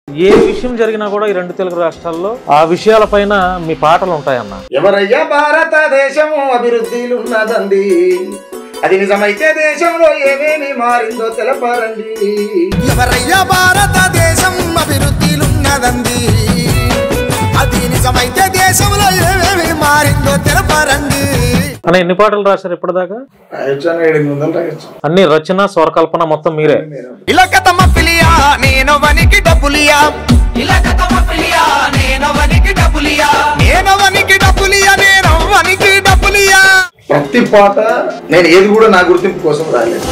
ఏ విషయం జరిగినా కూడా ఈ రెండు తెలుగు రాష్ట్రాల్లో ఆ విషయాలపైన మీ పాటలు ఉంటాయన్న. ఎవరయ్యా భారతదేశము అభివృద్ధిలు ఉన్నదండి, అది నిజమైతే దేశంలో ఏమేమి మారిందో తెలపారండి. ఎవరయ్యా భారతదేశం అభివృద్ధిలు ఉన్నదండి, అది నిజమైతే దేశంలో ఏమేమి మారిందో తెలపారండి. అన్న ఎన్ని పాటలు రాశారు ఇప్పటిదాకా? అన్ని రచన స్వరకల్పన మొత్తం మీరే? ఇలకతమ పిలియా నేను వనికి డబ్బులియా, ఇలకతమ పిలియా నేను వనికి డబ్బులియా, నేను వనికి డబ్బులియా, నేను వనికి డబ్బులియా. ప్రతి పాట నేను ఏది కూడా నా గుర్తింపు కోసం రాలేదు.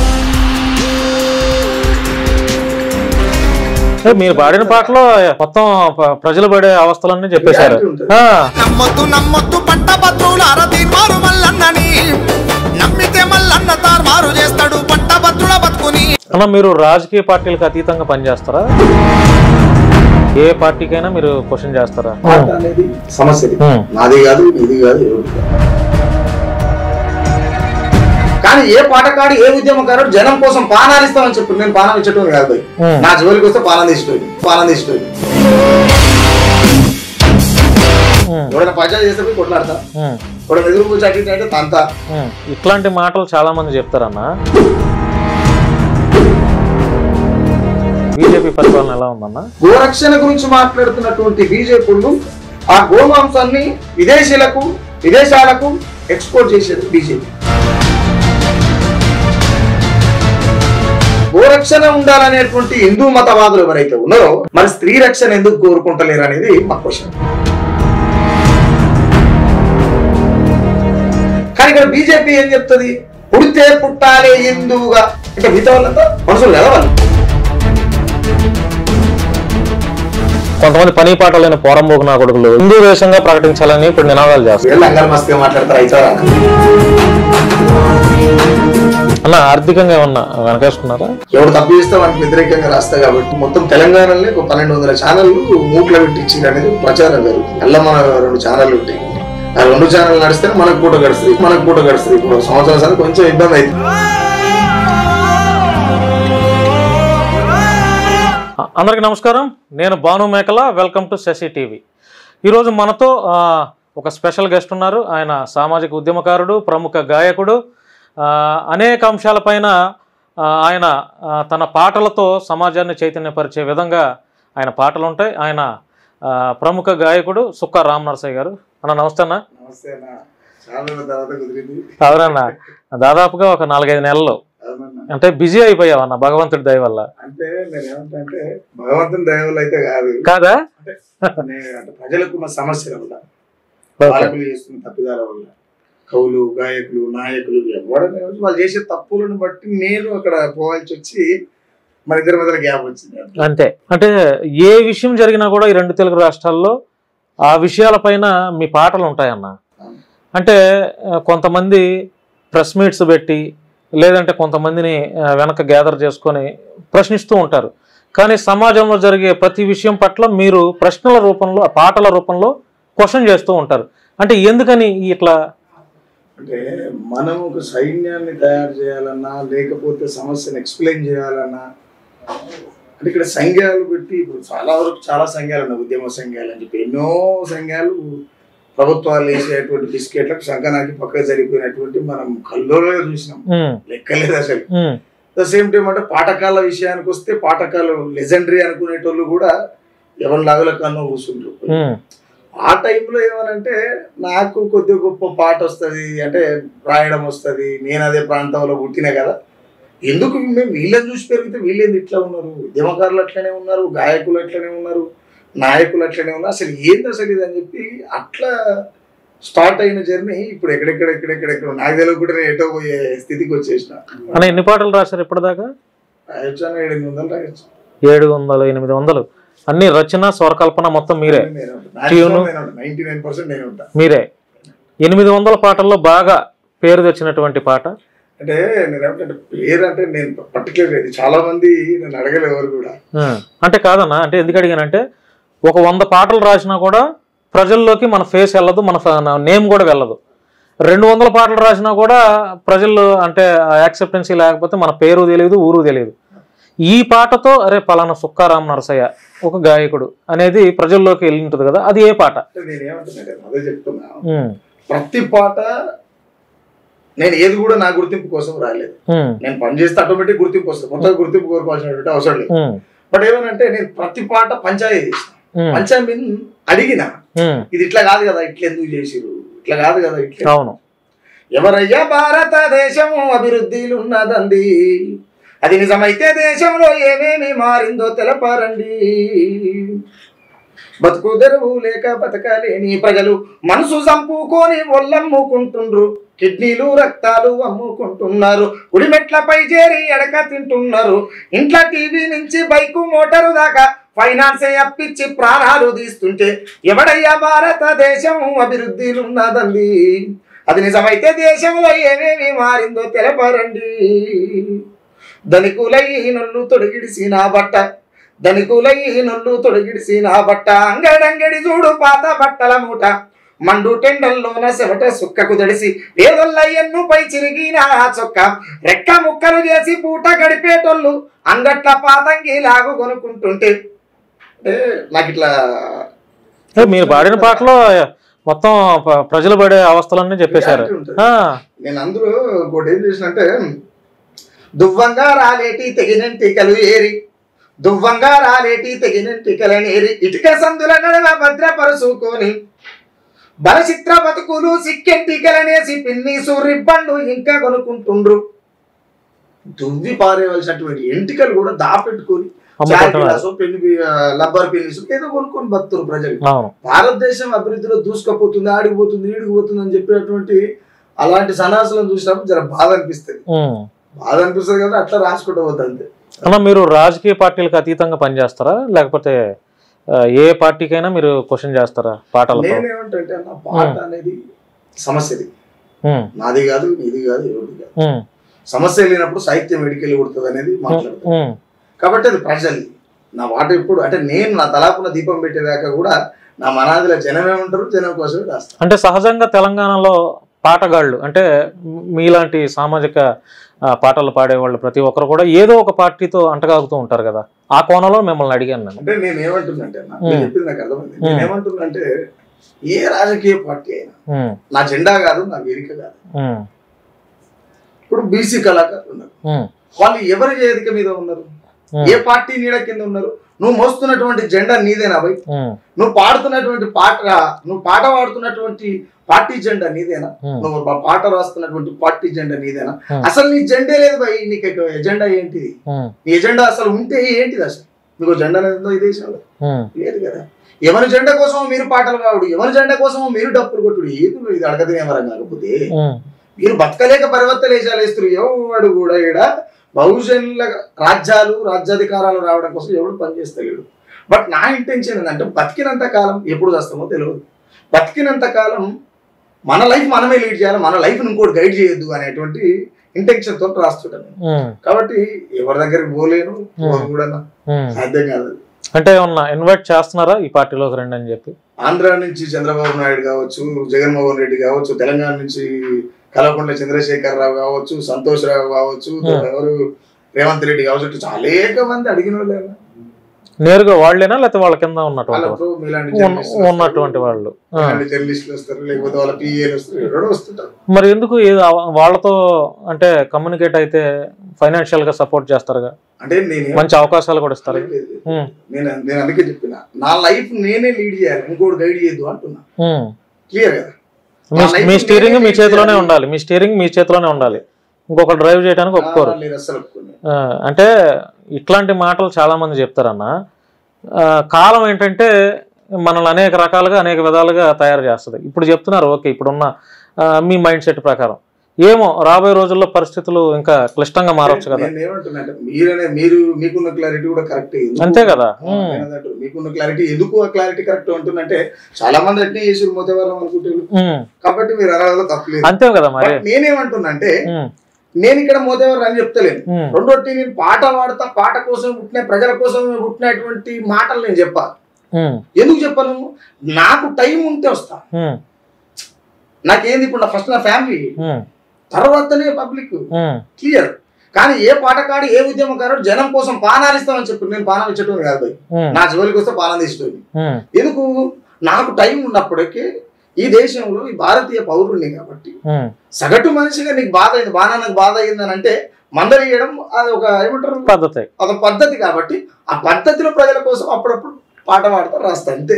మీరు పాడిన పాటలో మొత్తం ప్రజలు పడే అవస్థలన్నీ చెప్పేశారు. నమ్మొద్దు నమ్మొద్దు పంట భద్రులు అరది మారు మల్లన్నని, నమ్మితే మల్లన్న తారుమారు చేస్తాడు పంట భద్రుల బతుకుని. అన్న మీరు రాజకీయ పార్టీలకు అతీతంగా పనిచేస్తారా? ఏ పార్టీకైనా మీరు క్వశ్చన్ చేస్తారా? అనేది సమస్య నాది కాదు, ఇది కాదు, కానీ ఏ పాటకాడు ఏ ఉద్యమకారుడు జనం కోసం పానాలు ఇస్తామని చెప్పి నేను పానం ఇచ్చటం కాదు. నా జోలికి వస్తే పానం తీసుకోండి. ఎవరైనా పంచాయతీ చేస్తే పోయి కొట్లాడతా, ఎవరైనా ఎదురు కూర్చో అంటే తంతా. ఇట్లాంటి మాటలు చాలా మంది చెప్తారన్న. బీజేపీ పరిపాలన ఎలా ఉందన్న? గోరక్షణ గురించి మాట్లాడుతున్నటువంటి బీజేపీలు ఆ గోమాంసాన్ని విదేశాలకు ఎక్స్పోర్ట్ చేసేది బీజేపీ. గోరక్షణ ఉండాలనేటువంటి హిందూ మతవాదులు ఎవరైతే ఉన్నారో మరి స్త్రీ రక్షణ ఎందుకు కోరుకుంటలేరు అనేది మా క్వశ్చన్. కానీ ఇక్కడ బీజేపీ ఏం చెప్తుంది? పుడితే పుట్టాలి హిందువుగా. అంటే మిగతా వాళ్ళంతా మనుషులు కదా వాళ్ళు. కొంతమంది పని పాట లేని పోరంబోకు నా కొడుకులు హిందూ దేశంగా ప్రకటించాలని ఇప్పుడు నినాదాలు చేస్తారు. అంగల్ మస్తుగా మాట్లాడతారు అయితారా అన్న? ఆర్థికంగా ఏమన్నా వెనకేసుకున్నారా? ఎవరు తప్పు చేస్తే వానికి వ్యతిరేకంగా రాస్తా కాబట్టి మొత్తం తెలంగాణలో 1200 ఛానళ్లు మూట్ల పెట్టించారు అనేది ప్రచారం జరుగుతుంది. అలా మన 2 ఛానళ్లు ఉంటాయి. ఆ 2 ఛానల్ నడిస్తే మనకు పూట గడుస్తుంది. ఇప్పుడు సంవత్సరానికి కొంచెం ఇబ్బంది అవుతుంది. అందరికి నమస్కారం, నేను Bhanu Mekala. Welcome to Sasi TV. ఈరోజు మనతో ఒక స్పెషల్ గెస్ట్ ఉన్నారు. ఆయన సామాజిక ఉద్యమకారుడు, ప్రముఖ గాయకుడు. అనేక అంశాలపైన ఆయన తన పాటలతో సమాజాన్ని చైతన్యపరిచే విధంగా ఆయన పాటలు ఉంటాయి. ఆయన ప్రముఖ గాయకుడు సుక్కా రామ్ నరసయ్య గారు. అన్న నమస్తే అన్న. అవునన్నా, దాదాపుగా ఒక 4-5 నెలలు అంటే బిజీ అయిపోయావన్న భగవంతుడి దయ వల్ల. అంటే నేనేమంటే భగవంతుని దయ వల్ల అయితే కాదా, ప్రజలకున్న సమస్యల వల్ల, చేస్తున్న తప్పిదాల వల్ల, కవులు, గాయకులు, నాయకులు ఎవడనే వాళ్ళు చేసే తప్పులను బట్టి నేను అక్కడ పోవాల్సి వచ్చి మన ఇద్దరి మధ్య గ్యాప్ వచ్చింది అంతే. అంటే ఏ విషయం జరిగినా కూడా ఈ రెండు తెలుగు రాష్ట్రాల్లో ఆ విషయాలపైన మీ పాటలు ఉంటాయన్న. అంటే కొంతమంది ప్రెస్ మీట్స్ పెట్టి, లేదంటే కొంతమందిని వెనక గ్యాదర్ చేసుకొని ప్రశ్నిస్తూ ఉంటారు. కానీ సమాజంలో జరిగే ప్రతి విషయం పట్ల మీరు ప్రశ్నల రూపంలో, పాటల రూపంలో క్వశ్చన్ చేస్తూ ఉంటారు. అంటే ఎందుకని ఇట్లా? అంటే మనం ఒక సైన్యాన్ని తయారు చేయాలన్నా, లేకపోతే సమస్యను ఎక్స్ప్లెయిన్ చేయాలన్నా, అంటే ఇక్కడ సంఘాలు పెట్టి, ఇప్పుడు చాలా సంఘాలు ఉన్నాయి, ఉద్యమ సంఘాలు అని చెప్పి ఎన్నో సంఘాలు ప్రభుత్వాలు వేసేటువంటి బిస్కెట్లకు సంకనాకి పక్కకు జరిగిపోయినటువంటి మనం కల్లోనే చూసినాం, లెక్కలేదు అసలు. ద సేమ్ టైం అంటే పాఠకాల విషయానికి వస్తే పాఠకాలు లెజెండరీ అనుకునేటోళ్ళు కూడా ఎవరి లాగుల కన్నా కూర్చుంటారు. ఆ టైంలో ఏమనంటే నాకు కొద్ది గొప్ప పాట వస్తుంది, అంటే రాయడం వస్తుంది, నేను అదే ప్రాంతంలో పుట్టినా కదా, ఎందుకు మేము వీళ్ళని చూసి పెరిగితే వీళ్ళేంది ఇట్లా ఉన్నారు, ఉద్యమకారులు అట్లనే ఉన్నారు, గాయకులు అట్లనే ఉన్నారు, నాయకులు అట్లనే ఉన్నారు, అసలు ఏంది అసలు ఇది అని చెప్పి అట్లా స్టార్ట్ అయిన జర్నీ ఇప్పుడు ఎక్కడెక్కడ నాకు తెలియదు కూడా నేను ఎటో పోయే స్థితికి వచ్చేసిన. అన్న ఎన్ని పాటలు రాశారు ఇప్పటిదాకా? 700 రాయొచ్చు. 700-800 అన్ని రచన స్వరకల్పన మొత్తం మీరే? 99% నేను ఉంటా మీరే. 800 పాటల్లో బాగా పేరు తెచ్చినటువంటి పాట? అంటే నేనేమంటే పేరు అంటే నేను పర్టికులర్ ఇది చాలా మంది నన్ను అడగలేవారు కూడా. అంటే కాదన్నా, అంటే ఎందుకు అడిగానంటే ఒక 100 పాటలు రాసినా కూడా ప్రజల్లోకి మన ఫేస్ వెళ్ళదు, మన నేమ్ కూడా వెళ్ళదు. 200 పాటలు రాసినా కూడా ప్రజలు అంటే యాక్సెప్టెన్సీ లేకపోతే మన పేరు తెలియదు, ఊరు తెలియదు. ఈ పాటతో అరే పలానా సుక్కారాం నరసయ్య ఒక గాయకుడు అనేది ప్రజల్లోకి వెళ్ళి ఉంటుంది కదా, అది ఏ పాట? నేనేమంటున్నా అదే చెప్తున్నా, ప్రతి పాట నేను ఏది కూడా నా గుర్తింపు కోసం రాలేదు. నేను పని చేస్తే ఆటోమేటిక్ గుర్తింపు వస్తుంది, కొత్తగా గుర్తింపు కోరుకోవాల్సినటువంటి అవసరం లేదు. బట్ ఏమనంటే నేను ప్రతి పాట పంచాయతీ చేసిన, పంచాయతీ అడిగిన, ఇది ఇట్లా కాదు కదా, ఇట్లా ఎందుకు చేసిరు, ఇట్లా కాదు కదా, ఇట్లా. అవును. ఎవరయ్యా భారతదేశము అభివృద్ధిలు ఉన్నదండి, అది నిజమైతే దేశంలో ఏమేమి మారిందో తెలపారండి. బతుకు తెరువు లేక బతకలేని ప్రజలు మనసు చంపుకొని ఒళ్ళమ్ముకుంటుండ్రు, కిడ్నీలు రక్తాలు అమ్ముకుంటున్నారు, గుడిమెట్లపై చేరి ఎడక తింటున్నారు, ఇంట్లో టీవీ నుంచి బైకు మోటారు దాకా ఫైనాన్స్ అప్పిచ్చి ప్రాణాలు తీస్తుంటే ఎవడయ్యా భారతదేశం అభివృద్ధిలు ఉన్నదండి, అది నిజమైతే దేశంలో ఏమేమి మారిందో తెలపరండి. ధనికులై నొల్లు తొడిగిడిసిన బట్ట, ధనికులై నొల్లు తొడిగిడిసిన బట్ట, అంగడంగడి చూడు పాత బట్టల మూట, మండు టెండల్లోన చెమట సుక్కకు తడిసి పేదొల్లయ్యన్ను పై చిరిగిన చొక్క, రెక్క ముక్కలు చేసి పూట గడిపేటోళ్ళు అంగట్ల పాతంగి లాగు కొనుక్కుంటుంటే నాకు ఇట్లా. మీరు పాడిన పాటలో మొత్తం ప్రజలు పడే అవస్థలన్నీ చెప్పేశారు. నేను అందరూ ఇంకోటి ఏం చేసినంటే, దువ్వంగా రాలేటి తెగినంటికలు ఏరి, దువ్వంగా రాలేటి తెగినంటికలనేరి, ఇటుక సందుల నడవ భద్రపరుచుకొని, బలచిత్ర బతుకులు సిక్కెంటికలనేసి పిన్నీసు రిబ్బండు ఇంకా కొనుక్కుంటుండ్రు. దువ్వి పారేవలసినటువంటి ఎంటికలు కూడా దాపెట్టుకొని లబ్బర్ పిన్నిసు ఏదో కొనుక్కొని బతురు ప్రజలు. భారతదేశం అభివృద్ధిలో దూసుకపోతుంది, ఆడిపోతుంది, ఈడిపోతుంది అని చెప్పేటువంటి అలాంటి సన్నాసులను చూసినప్పుడు జర బాధ అనిపిస్తుంది, బాధ అనిపిస్తుంది కదా, అట్లా రాసుకుంటూ పోతుంది. అన్న మీరు రాజకీయ పార్టీలకు అతీతంగా పనిచేస్తారా, లేకపోతే ఏ పార్టీకైనా మీరు క్వశ్చన్ చేస్తారా పాటలు? నేనేమంటే అన్న, పాట అనేది సమస్యది, నాది కాదు, ఇది కాదు, ఎవరిది కాదు. సమస్య లేనప్పుడు సాహిత్యం ఎడికెళ్ళి కొడుతుంది అనేది మాట్లాడుతుంది. కాబట్టి అది ప్రజలు. నా పాట ఎప్పుడు అంటే నేను నా తలాపున దీపం పెట్టేదాకా కూడా నా మనాదిలో జనమే ఉంటారు, జనం కోసమే రాస్తాను. అంటే సహజంగా తెలంగాణలో పాటగాళ్ళు అంటే మీలాంటి సామాజిక పాటలు పాడేవాళ్ళు ప్రతి ఒక్కరు కూడా ఏదో ఒక పార్టీతో అంటగాగుతూ ఉంటారు కదా, ఆ కోణంలో మిమ్మల్ని అడిగాను నేను. అంటే నేను ఏమంటున్నాంటే చెప్పింది నాకు అర్థమైంది. నేను ఏమంటున్నానంటే ఏ రాజకీయ పార్టీ అయినా నా జెండా కాదు, నా వేదిక కాదు. ఇప్పుడు బీసీ కళాకారులు ఉన్నారు, వాళ్ళు ఎవరి వేదిక మీద ఉన్నారు, ఏ పార్టీ నీడ కింద ఉన్నారు? నువ్వు మోస్తున్నటువంటి జెండా నీదేనా భయ్? నువ్వు పాడుతున్నటువంటి పాట, నువ్వు పాట పాడుతున్నటువంటి పార్టీ జెండా నీదేనా? నువ్వు పాట రాస్తున్నటువంటి పార్టీ జెండా నీదేనా? అసలు నీ జెండే లేదు భయ్, నీకు ఎజెండా ఏంటిది? నీ ఎజెండా అసలు ఉంటే ఏంటిది? అసలు మీకు జెండా అనేది ఈ దేశంలో లేదు కదా. ఎవరి జెండా కోసమో మీరు పాటలు పాడు, ఎవరి జెండా కోసమో మీరు డప్పులు కొట్టుడు, ఏది ఇది అడగదేమరం కాకపోతే మీరు బతకలేక పరివర్తలేశాలు వేస్తారు. ఎవడు కూడా ఈడ బహుజనుల రాజ్యాలు రాజ్యాధికారాలు రావడం కోసం ఎవడు పనిచేస్తలేడు. బట్ నా ఇంటెన్షన్ ఏంటంటే బతికినంత కాలం ఎప్పుడు చేస్తామో తెలియదు, బతికినంత కాలం మన లైఫ్ మనమే లీడ్ చేయాలి, మన లైఫ్ ఇంకోటి గైడ్ చేయొద్దు అనేటువంటి ఇంటెన్షన్ తో రాస్తుంటాను. కాబట్టి ఎవరి దగ్గరికి పోలేను కూడా సాధ్యం కాదు. అంటే ఏమన్నా ఇన్వైట్ చేస్తున్నారా ఈ పార్టీలోకి రండి అని చెప్పి? ఆంధ్ర నుంచి చంద్రబాబు నాయుడు కావచ్చు, జగన్మోహన్ రెడ్డి కావచ్చు, తెలంగాణ నుంచి కల్వకుంట్ల చంద్రశేఖర్ రావు కావచ్చు, సంతోష్ రావు కావచ్చు, ఎవరు రేవంత్ రెడ్డి కావచ్చు, చాలా మంది అడిగిన వాళ్ళే. నేరుగా వాళ్ళేనా లేకపోతే వాళ్ళ కింద ఉన్నటువంటి వాళ్ళు? జర్నలిస్టులు వస్తారు, లేకపోతే వాళ్ళ పిఏలు వస్తారు, ఎవరో వస్తుంటారు. మరి ఎందుకు వాళ్ళతో అంటే కమ్యూనికేట్ అయితే ఫైనాన్షియల్ గా సపోర్ట్ చేస్తారుగా, అంటే మంచి అవకాశాలు కూడా ఇస్తారు. నేను అందుకే చెప్పిన నా లైఫ్ నేనే లీడ్ చేయాలి, ఇంకోటి గైడ్ చేయద్దు అంటున్నా. క్లియర్ కదా? మీ స్టీరింగ్ మీ చేతిలోనే ఉండాలి, మీ స్టీరింగ్ మీ చేతిలోనే ఉండాలి, ఇంకొక డ్రైవ్ చేయడానికి ఒప్పుకోరు. అంటే ఇట్లాంటి మాటలు చాలా మంది చెప్తారన్న. కాలం ఏంటంటే మనల్ని అనేక రకాలుగా అనేక విధాలుగా తయారు చేస్తుంది. ఇప్పుడు చెప్తున్నారు ఓకే, ఇప్పుడున్న మీ మైండ్ సెట్ ప్రకారం ఏమో రాబోయే రోజుల్లో పరిస్థితులు ఇంకా క్లిష్టంగా మారవచ్చు కదా. మీరు మీకున్న క్లారిటీ కూడా కరెక్ట్, అంతే కదా. మీకున్న క్లారిటీ ఎందుకు ఆ క్లారిటీ కరెక్ట్ ఉంటుందంటే చాలా మంది అట్నే చేసి మోతే వాళ్ళం అనుకుంటారు, కాబట్టి మీరు అలా తప్పలేదు, అంతే కదా. మరి నేనేమంటున్నా అంటే నేను ఇక్కడ మోదేవారు అని చెప్తలేను. రెండోటి నేను పాట పాడతా, పాట కోసం పుట్టిన ప్రజల కోసం పుట్టినటువంటి మాటలు నేను చెప్పా. ఎందుకు చెప్పాను? నాకు టైం ఉంటే వస్తా. నాకేంది ఇప్పుడు ఫస్ట్ నా ఫ్యామిలీ, తర్వాతనే పబ్లిక్. క్లియర్. కానీ ఏ పాటకాడు ఏ ఉద్యమకారుడు జనం కోసం పానాలు ఇస్తామని చెప్పి నేను పానం ఇచ్చేటోని కాదు భయ్, నా జోలికి వస్తే పానం తీసేటోని. ఎందుకు నాకు టైం ఉన్నప్పటికీ ఈ దేశంలో ఈ భారతీయ పౌరుడిని కాబట్టి సగటు మనిషిగా నీకు బాధ అయింది, నాకు బాధ అయిందని అంటే మందలియడం అది ఒక ఏమంటారు పద్ధతి, అదొక పద్ధతి. కాబట్టి ఆ పద్ధతిలో ప్రజల కోసం అప్పుడప్పుడు పాట పాడతా రాస్తా అంతే.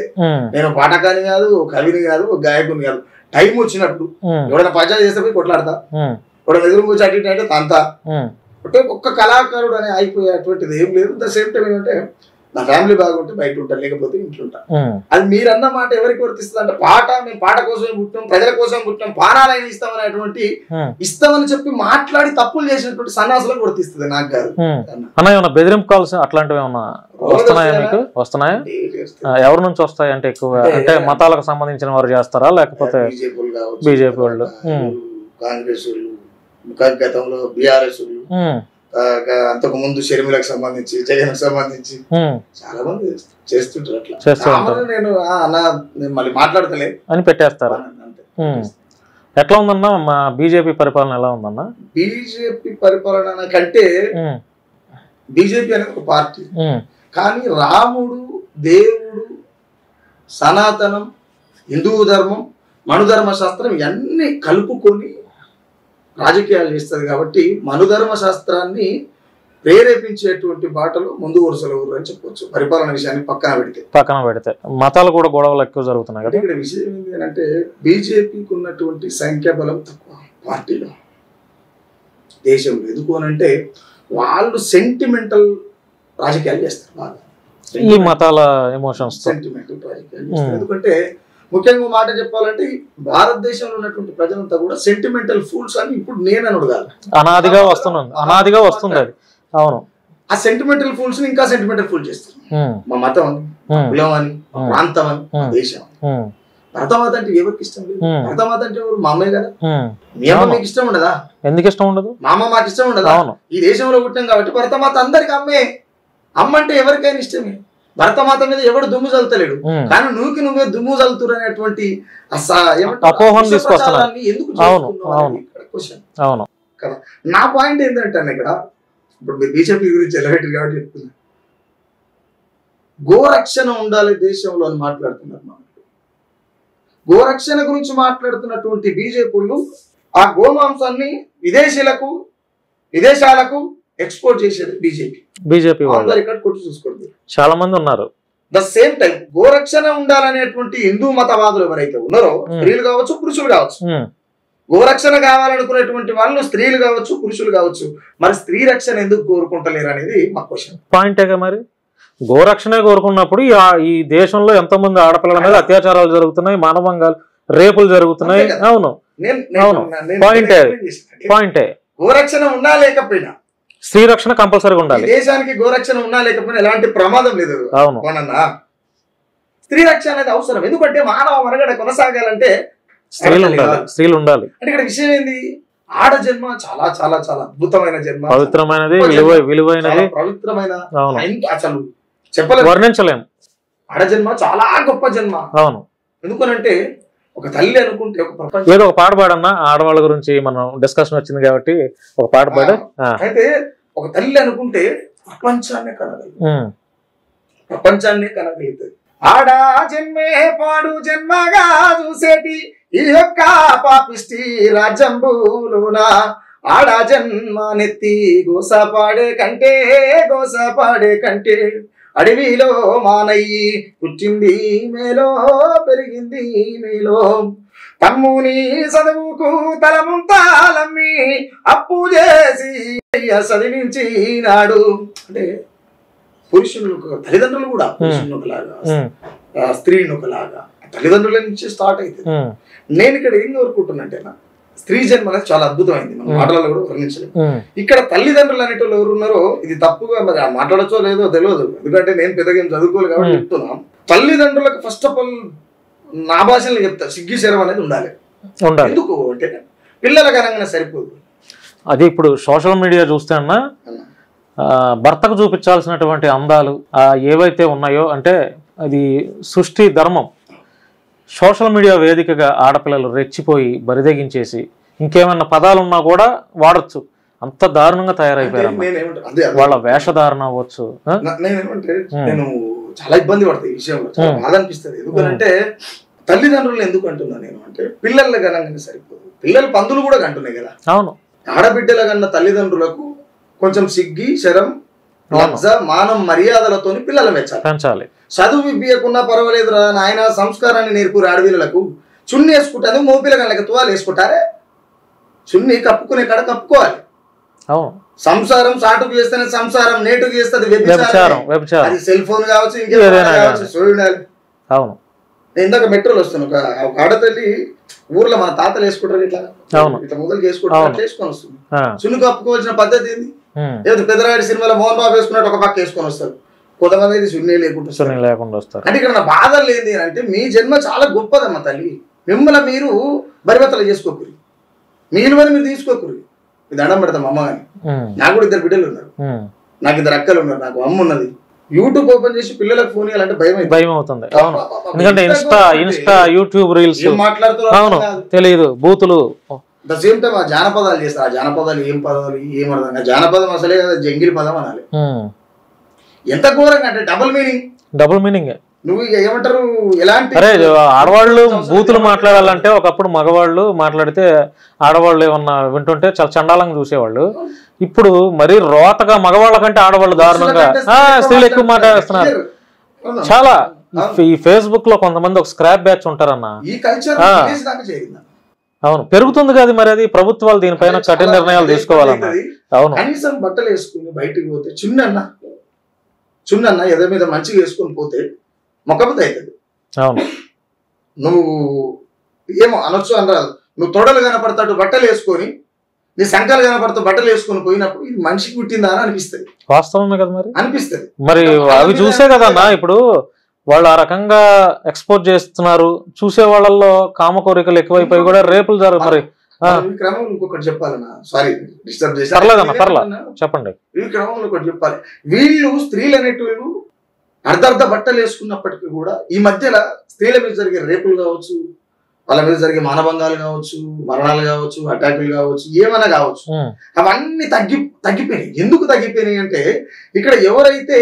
నేను పాటకాని కాదు, కవిని కాదు, గాయకుని కాదు. టైం వచ్చినప్పుడు ఎవడైనా పంచాయతీ చేస్తే పోయి కొట్లాడతా, ఎవడైనా ఎదురు కూర్చో అటు అంటే తంతా. అంటే ఒక్క కళాకారుడు అని అయిపోయేటువంటిది ఏం లేదు. ద సేమ్ టైం ఏంటంటే నా ఫ్యామిలీ బాగుంటే బయట ఉంటాను, లేకపోతే ఇంట్లో ఉంటాను. అది మీరు అన్న మాట ఎవరికి వర్తిస్తుంది అంటే పాట మేము పాట కోసమే పుట్టాం, ప్రజల కోసం పుట్టాం, పానాలైనా ఇస్తామనేటువంటి ఇస్తామని చెప్పి మాట్లాడి తప్పులు చేసినటువంటి సన్నాసులకు వర్తిస్తుంది, నాకు కాదు. అన్న ఏమన్నా బెదిరింపు కాల్స్ అట్లాంటివి ఏమన్నా వస్తున్నాయా మీకు? వస్తున్నాయా? ఎవరి నుంచి వస్తాయి అంటే ఎక్కువ? అంటే మతాలకు సంబంధించిన వారు చేస్తారా లేకపోతే బీజేపీ వాళ్ళు, కాంగ్రెస్ వాళ్ళు, గతంలో బీఆర్ఎస్ వాళ్ళు, అంతకు ముందు షర్మిలకు సంబంధించి, జగన్ సంబంధించి చాలా మంది చేస్తుంటారు అట్లా. నేను మళ్ళీ మాట్లాడతలే అని పెట్టేస్తారు. ఎట్లా ఉందన్నా మా బీజేపీ పరిపాలన ఎలా ఉందన్నా? బీజేపీ పరిపాలన కంటే బీజేపీ అనేది ఒక పార్టీ, కానీ రాముడు, దేవుడు, సనాతనం, హిందూ ధర్మం, మనుధర్మ శాస్త్రం ఇవన్నీ కలుపుకొని రాజకీయాలు చేస్తుంది. కాబట్టి మనుధర్మ శాస్త్రాన్ని ప్రేరేపించేటువంటి బాటలు ముందు వరుసలో అని చెప్పవచ్చు. పరిపాలన విషయాన్ని పక్కన పెడితే మతాలు కూడా గొడవలు ఎక్కువ జరుగుతున్నాయి కదా. ఇక్కడ విషయం ఏంటి అంటే బీజేపీకి ఉన్నటువంటి సంఖ్యాబలం తక్కువ పార్టీలో దేశంలో. ఎందుకోనంటే వాళ్ళు సెంటిమెంటల్ రాజకీయాలు చేస్తారు బాగా, ఈ మతాల ఎమోషన్స్ సెంటిమెంటల్ రాజకీయాలు చేస్తారు. ఎందుకంటే ముఖ్యంగా మాట చెప్పాలంటే భారతదేశంలో ఉన్నటువంటి ప్రజలంతా కూడా సెంటిమెంటల్ ఫూల్స్ అని ఇప్పుడు నేను అనుడు కాదు, అనాదిగా వస్తుంది అది. అవును, ఆ సెంటిమెంటల్ ఫూల్స్ ని ఇంకా సెంటిమెంటల్ ఫూల్ చేస్తారు. మా మతం అని, కులం అని, ప్రాంతం అని, దేశం అని. భరతమాత అంటే ఎవరికి ఇష్టం లేదు? భరతమాత అంటే ఎవరు? మా అమ్మాయి కదా. మీ అమ్మ మీకు ఇష్టం ఉండదా? ఎందుకు ఇష్టం ఉండదు? మా అమ్మ మాకు ఇష్టం ఉండదా? ఈ దేశంలో పుట్టాం కాబట్టి భరతమాత అందరికి అమ్మే. అమ్మ అంటే ఎవరికైనా ఇష్టమే. భరతమాత మీద ఎవడు దుమ్ము చల్లుతలేడు, కానీ నువ్వే దుమ్ము చల్లుతురు అనేటువంటి అపోహం తీసుకొస్తున్నాను. కదా నా పాయింట్ ఏంటంటే ఇక్కడ ఇప్పుడు మీరు బీజేపీ గురించి ఎలవేటర్ కాబట్టి చెప్తున్నా, గోరక్షణ ఉండాలి దేశంలో అని మాట్లాడుతున్నారు. గోరక్షణ గురించి మాట్లాడుతున్నటువంటి బీజేపీలు ఆ గోమాంసాన్ని విదేశాలకు ఎక్స్పోర్ట్ చేసేది బీజేపీ వాళ్ళు. ఇక్కడ కొట్టి చూసుకోండి, చాలా మంది ఉన్నారు. ద సేమ్ టైం గోరక్షణ ఉండాలనేటువంటి హిందూ మతవాదులు ఎవరైతే ఉన్నారో, స్త్రీలు కావచ్చు, పురుషులు కావచ్చు, గోరక్షణ కావాలనుకునేటువంటి వాళ్ళు స్త్రీలు కావచ్చు, పురుషులు కావచ్చు, మరి స్త్రీ రక్షణ ఎందుకు కోరుకుంటలేరు అనేది మా క్వశ్చన్. పాయింటేగా మరి గోరక్షణ కోరుకున్నప్పుడు ఈ దేశంలో ఎంతో మంది ఆడపిల్లల మీద అత్యాచారాలు జరుగుతున్నాయి, మానభంగాలు, రేపులు జరుగుతున్నాయి. అవును, పాయింటే. గోరక్షణ ఉన్నా లేకపోయినా స్త్రీ రక్షణ కంపల్సరీగా ఉండాలి. దేశానికి గోరక్షణ ఉన్నా లేకపోయినా ఎలాంటి ప్రమాదం లేదు. అవును, స్త్రీ రక్షణ అనేది అవసరం. ఎందుకంటే మానవ మనుగడ కొనసాగాలంటే స్త్రీలు ఉండాలి. అంటే ఇక్కడ విషయం ఏంది? ఆడ జన్మ చాలా చాలా చాలా అద్భుతమైన జన్మ, పవిత్రమైనది, విలువైనది, పవిత్రమైన, అసలు చెప్పలేము, వర్ణించలేము. ఆడ జన్మ చాలా గొప్ప జన్మ. అవును, ఎందుకనంటే ఒక తల్లి అనుకుంటే ఒక ప్రపంచం. ఏదో ఒక పాట పాడన్నా ఆడవాళ్ళ గురించి మనం డిస్కషన్ వచ్చింది కాబట్టి ఒక పాట పాడ. అయితే ఒక తల్లి అనుకుంటే ప్రపంచాన్ని కనగలుగుతుంది. ఆడ జన్మే పాడు జన్మగా చూసేటి ఈ యొక్క పాపిష్టి రాజ్యంబులోన ఆడ జన్మ నెత్తి గోసపాడే కంటే అడవిలో మానయ్యి పుట్టింది మేలో, పెరిగింది మేలో, తమ్ముని చదువుకు తలముంతాలమ్మి అప్పు చేసి చదివించినాడు. అంటే పురుషులు తల్లిదండ్రులు కూడా పురుషుని ఒకలాగా, స్త్రీని ఒకలాగా తల్లిదండ్రుల నుంచి స్టార్ట్ అవుతుంది. నేను ఇక్కడ ఏం కోరుకుంటున్నాంటేనా, స్త్రీ జన్మ అనేది చాలా అద్భుతమైంది, మన మాటలలో కూడా వర్ణించలేదు. ఇక్కడ తల్లిదండ్రులు అనేటోళ్ళు ఎవరు ఉన్నారో ఇది తప్పుగా మరి మాట్లాడచ్చో లేదో తెలియదు, ఎందుకంటే నేను పెద్దగా ఏం చదువుకోలేదు కాబట్టి చెప్తున్నాం. తల్లిదండ్రులకు ఫస్ట్ ఆఫ్ ఆల్ నా భాషలో చెప్తా, సిగ్గుశరం అనేది ఉండాలి. ఎందుకు అంటే పిల్లలకు అనగానే సరిపోదు. అది ఇప్పుడు సోషల్ మీడియా చూస్తే అన్నా భర్తకు చూపించాల్సినటువంటి అందాలు ఏవైతే ఉన్నాయో, అంటే అది సృష్టి ధర్మం. సోషల్ మీడియా వేదికగా ఆడపిల్లలు రెచ్చిపోయి బరిదెగించేసి ఇంకేమన్నా పదాలున్నా కూడా వాడచ్చు. అంత దారుణంగా తయారైపోయారు. వాళ్ళ వేషధారణ అవ్వచ్చు. నేనేమంటే నేను చాలా ఇబ్బంది పడతాయి ఈ విషయంలో, చాలా బాధ అనిపిస్తుంది. ఎందుకంటే తల్లిదండ్రులు ఎందుకు అంటున్నా నేను అంటే, పిల్లలు కనగానే సరిపోదు, పిల్లలు పందులు కూడా కంటున్నాయి కదా. అవును, ఆడబిడ్డల కన్నా తల్లిదండ్రులకు కొంచెం సిగ్గి శరం లజ్జ మానం మర్యాదలతో పిల్లలు పెంచాలి. చదువు విద్యకున్నా పర్వాలేదురా నాయన, సంస్కారాన్ని నేర్పురు. ఆడపిల్లలకు చున్ని వేసుకుంటాను, మోపిల్ల కనుక తువాలు వేసుకుంటారే, చున్ని కప్పుకునే కాడ కప్పుకోవాలి. సంసారం సాటుకు చేస్తేనే సంసారం, నేటుకు చేస్తుంది వ్యభిచారం. అది సెల్ ఫోన్ కావచ్చు, ఇంకేదైనా కావచ్చు, చూడాలి. అవును, నేను ఇందాక మెట్రోలు వస్తాను, ఒక ఆడతల్లి ఊర్లో మన తాతలు వేసుకుంటారు, ఇట్లా ఇట్లా మొదలు వేసుకుంటారు, వేసుకొని వస్తుంది. చున్ను కప్పుకోవాల్సిన పద్ధతి ఏంది? ఏదో పెద్దరాడి సినిమాలో మోహన్ బాబు వేసుకున్నట్టు ఒక పక్క వేసుకొని వస్తారు, కొంతమంది చున్నీ లేకుండా వస్తారు. అంటే ఇక్కడ నా బాధలు ఏంది అంటే, మీ జన్మ చాలా గొప్పదమ్మా తల్లి, మిమ్మల్ని మీరు బరిబత్తలు చేసుకోకూరి, మీ విలువని మీరు తీసుకోకూరి. మీ దండం పెడతాం అమ్మ అని. నాకు కూడా 2 బిడ్డలు ఉన్నారు, నాకు 2 అక్కలు ఉన్నారు, నాకు అమ్మ ఉన్నది. యూట్యూబ్ ఓపెన్ చేసి పిల్లలకు ఫోన్ ఇవ్వాలంటే భయం అవుతుంది. ఎందుకంటే ఇన్స్టా యూట్యూబ్ రీల్స్ మాట్లాడుతున్నారు, తెలియదు, బూతులు. ద సేమ్ టైం ఆ జానపదాలు చేస్తారు. ఆ జానపదాలు ఏం పదాలు ఏమర్థం, జానపదం అసలే కదా జంగిలి పదం అనాలి. ఎంత ఘోరంగా అంటే డబుల్ మీనింగ్. నువ్వు ఏమంటారు, ఎలాంటి అరే ఆడవాళ్ళు బూతులు మాట్లాడాలంటే ఒకప్పుడు మగవాళ్ళు మాట్లాడితే ఆడవాళ్ళు ఏమన్నా వింటుంటే చాలా చండాలంగా చూసేవాళ్ళు. ఇప్పుడు మరీ రోతగా మగవాళ్ళ కంటే ఆడవాళ్ళు దారుణంగా స్త్రీలు ఎక్కువ మాట్లాడుతున్నారు. చాలా ఈ ఫేస్బుక్ లో కొంతమంది ఒక స్క్రాప్ బ్యాచ్ ఉంటారన్న. అవును, పెరుగుతుంది కదా మరి. అది ప్రభుత్వాలు దీనిపైన కఠిన నిర్ణయాలు తీసుకోవాలన్నా. అవును, కనీసం బట్టలు వేసుకుని బయటికి పోతే చున్న ఎద మీద మంచిగా వేసుకొని పోతే మొక్కబుద్ధి అవుతుంది. అవును, నువ్వు ఏమో అనొచ్చు అనరాదు, నువ్వు తొడలు కనపడతాడు బట్టలు వేసుకొని, నీ సంఖ్యలు కనపడతా బట్టలు వేసుకొని పోయినప్పుడు ఇది మనిషికి పుట్టిందా అని అనిపిస్తుంది. వాస్తవమే కదా మరి, అనిపిస్తుంది. మరి అవి చూసే కదన్నా ఇప్పుడు వాళ్ళు ఆ రకంగా ఎక్స్పోజ్ చేస్తున్నారు. చూసే వాళ్ళల్లో కామ కోరికలు ఎక్కువైపోయి కూడా రేపులు జరుగు. మరి ఈ క్రమంలో ఇంకొకటి చెప్పాలన్నా, సారీ డిస్టర్బ్ చేసి, చెప్పండి. ఈ క్రమంలో ఒకటి చెప్పాలి. వీళ్ళు స్త్రీలు అనేటివి అర్ధ బట్టలు వేసుకున్నప్పటికీ కూడా ఈ మధ్యలో స్త్రీల మీద జరిగే రేపులు కావచ్చు, వాళ్ళ మీద జరిగే మానభంగాలు కావచ్చు, మరణాలు కావచ్చు, అటాకులు కావచ్చు, ఏమైనా కావచ్చు, అవన్నీ తగ్గిపోయినాయి. ఎందుకు తగ్గిపోయినాయి అంటే, ఇక్కడ ఎవరైతే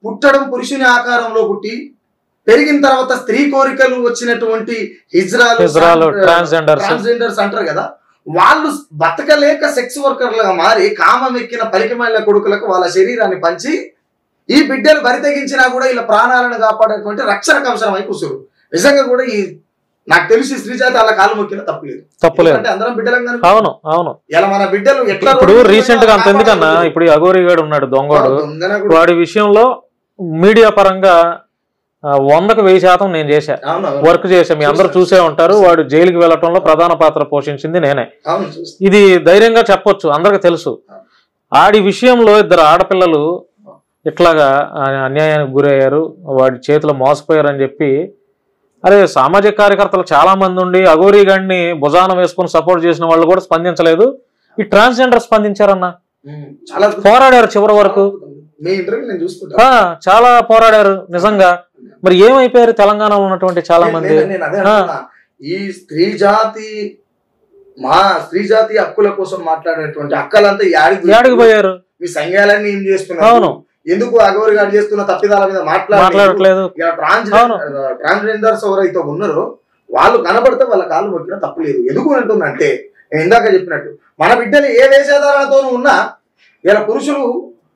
పుట్టడం పురుషుని ఆకారంలో పుట్టి పెరిగిన తర్వాత స్త్రీ కోరికలు వచ్చినటువంటి హిజ్రాలు ట్రాన్స్జెండర్స్ అంటారు కదా, వాళ్ళు బతకలేక సెక్స్ వర్కర్లుగా మారి కామం ఎక్కిన పలికిమాలిన కొడుకులకు వాళ్ళ శరీరాన్ని పంచి ఈ బిడ్డలు బరి తెగించినా కూడా ఇలా ప్రాణాలను కాపాడేటువంటి రక్షణ కవచం అయి కూర్చోరు. నిజంగా కూడా ఈ నాకు తెలిసి స్త్రీ జాతి అలా కాలు మొక్కిన తప్పులేదు అంటే అందరం బిడ్డలు. అవును అవును, ఇలా మన బిడ్డలు ఎట్లా ఇప్పుడు రీసెంట్ గా అంత ఎందుకన్నా, ఇప్పుడు అఘోరిగాడు ఉన్నాడు దొంగోడు, వాడి విషయంలో మీడియా పరంగా 100కు 1000% నేను చేశా, వర్క్ చేశా. మీ అందరూ చూసే ఉంటారు. వాడు జైలుకి వెళ్ళటంలో ప్రధాన పాత్ర పోషించింది నేనే. ఇది ధైర్యంగా చెప్పొచ్చు, అందరికి తెలుసు. ఆడి విషయంలో 2 ఆడపిల్లలు ఇట్లాగా అన్యాయానికి గురయ్యారు, వాడి చేతిలో మోసపోయారని చెప్పి, అరే సామాజిక కార్యకర్తలు చాలా మంది ఉండి అఘోరీ గాడిని భుజాన వేసుకుని సపోర్ట్ చేసిన వాళ్ళు కూడా స్పందించలేదు. ఈ ట్రాన్స్జెండర్ స్పందించారన్న, పోరాడారు చివరి వరకు, చాలా పోరాడారు నిజంగా. మరి ఏమైపోయారు తెలంగాణలో ఉన్నటువంటి చాలా మంది? ఈ స్త్రీ జాతి హక్కుల కోసం మాట్లాడేటువంటి అక్కలంతా యాడికి పోయారు? మీ సంఘాలన్నీ ఏం చేస్తున్నారు? అవును, ఎందుకు అఘోరి గారు చేస్తున్న తప్పిదాల మీద మాట్లాడట్లేదు? ట్రాన్స్జెండర్స్ ఎవరైతే ఉన్నారో వాళ్ళు కనబడితే వాళ్ళ కాళ్ళు మొక్కినా తప్పు లేదు. ఎందుకు అంటుందంటే, నేను ఇందాక చెప్పినట్టు మన బిడ్డలు ఏ వేషధారణతోనూ ఉన్నా ఇలా పురుషులు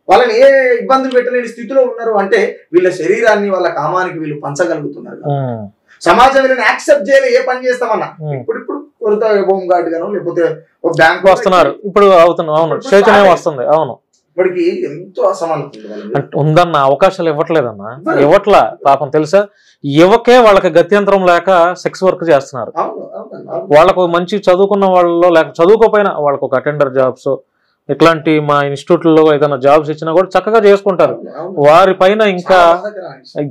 వాళ్ళని ఏ ఇబ్బందులు పెట్టలేని స్థితిలో ఉన్నారు అంటే వీళ్ళ శరీరాన్ని వాళ్ళ కామానికి వీళ్ళు పంచగలుగుతున్నారు. సమాజం వీళ్ళని యాక్సెప్ట్ చేయలే, ఏ పని చేస్తామన్నా. ఇప్పుడు హోమ్ గార్డ్ గాను లేకపోతే ఒక బ్యాంక్ వస్తున్నారు, ఇప్పుడు అవుతున్నాం. అవును, చైతన్యం వస్తుంది. అవును, ఇప్పటికి ఎంతో అసమానత ఉందన్న, అవకాశాలు ఇవ్వట్లేదన్న, ఇవ్వట్లా పాపం. తెలుసా, యువకే వాళ్ళకి గత్యంతరం లేక సెక్స్ వర్క్ చేస్తున్నారు. వాళ్ళకు మంచి చదువుకున్న వాళ్ళలో లేక చదువుకోపోయినా వాళ్ళకు ఒక అటెండర్ జాబ్స్ ఇట్లాంటి మా ఇన్స్టిట్యూట్లో ఏదైనా జాబ్స్ ఇచ్చినా కూడా చక్కగా చేసుకుంటారు. వారి పైన ఇంకా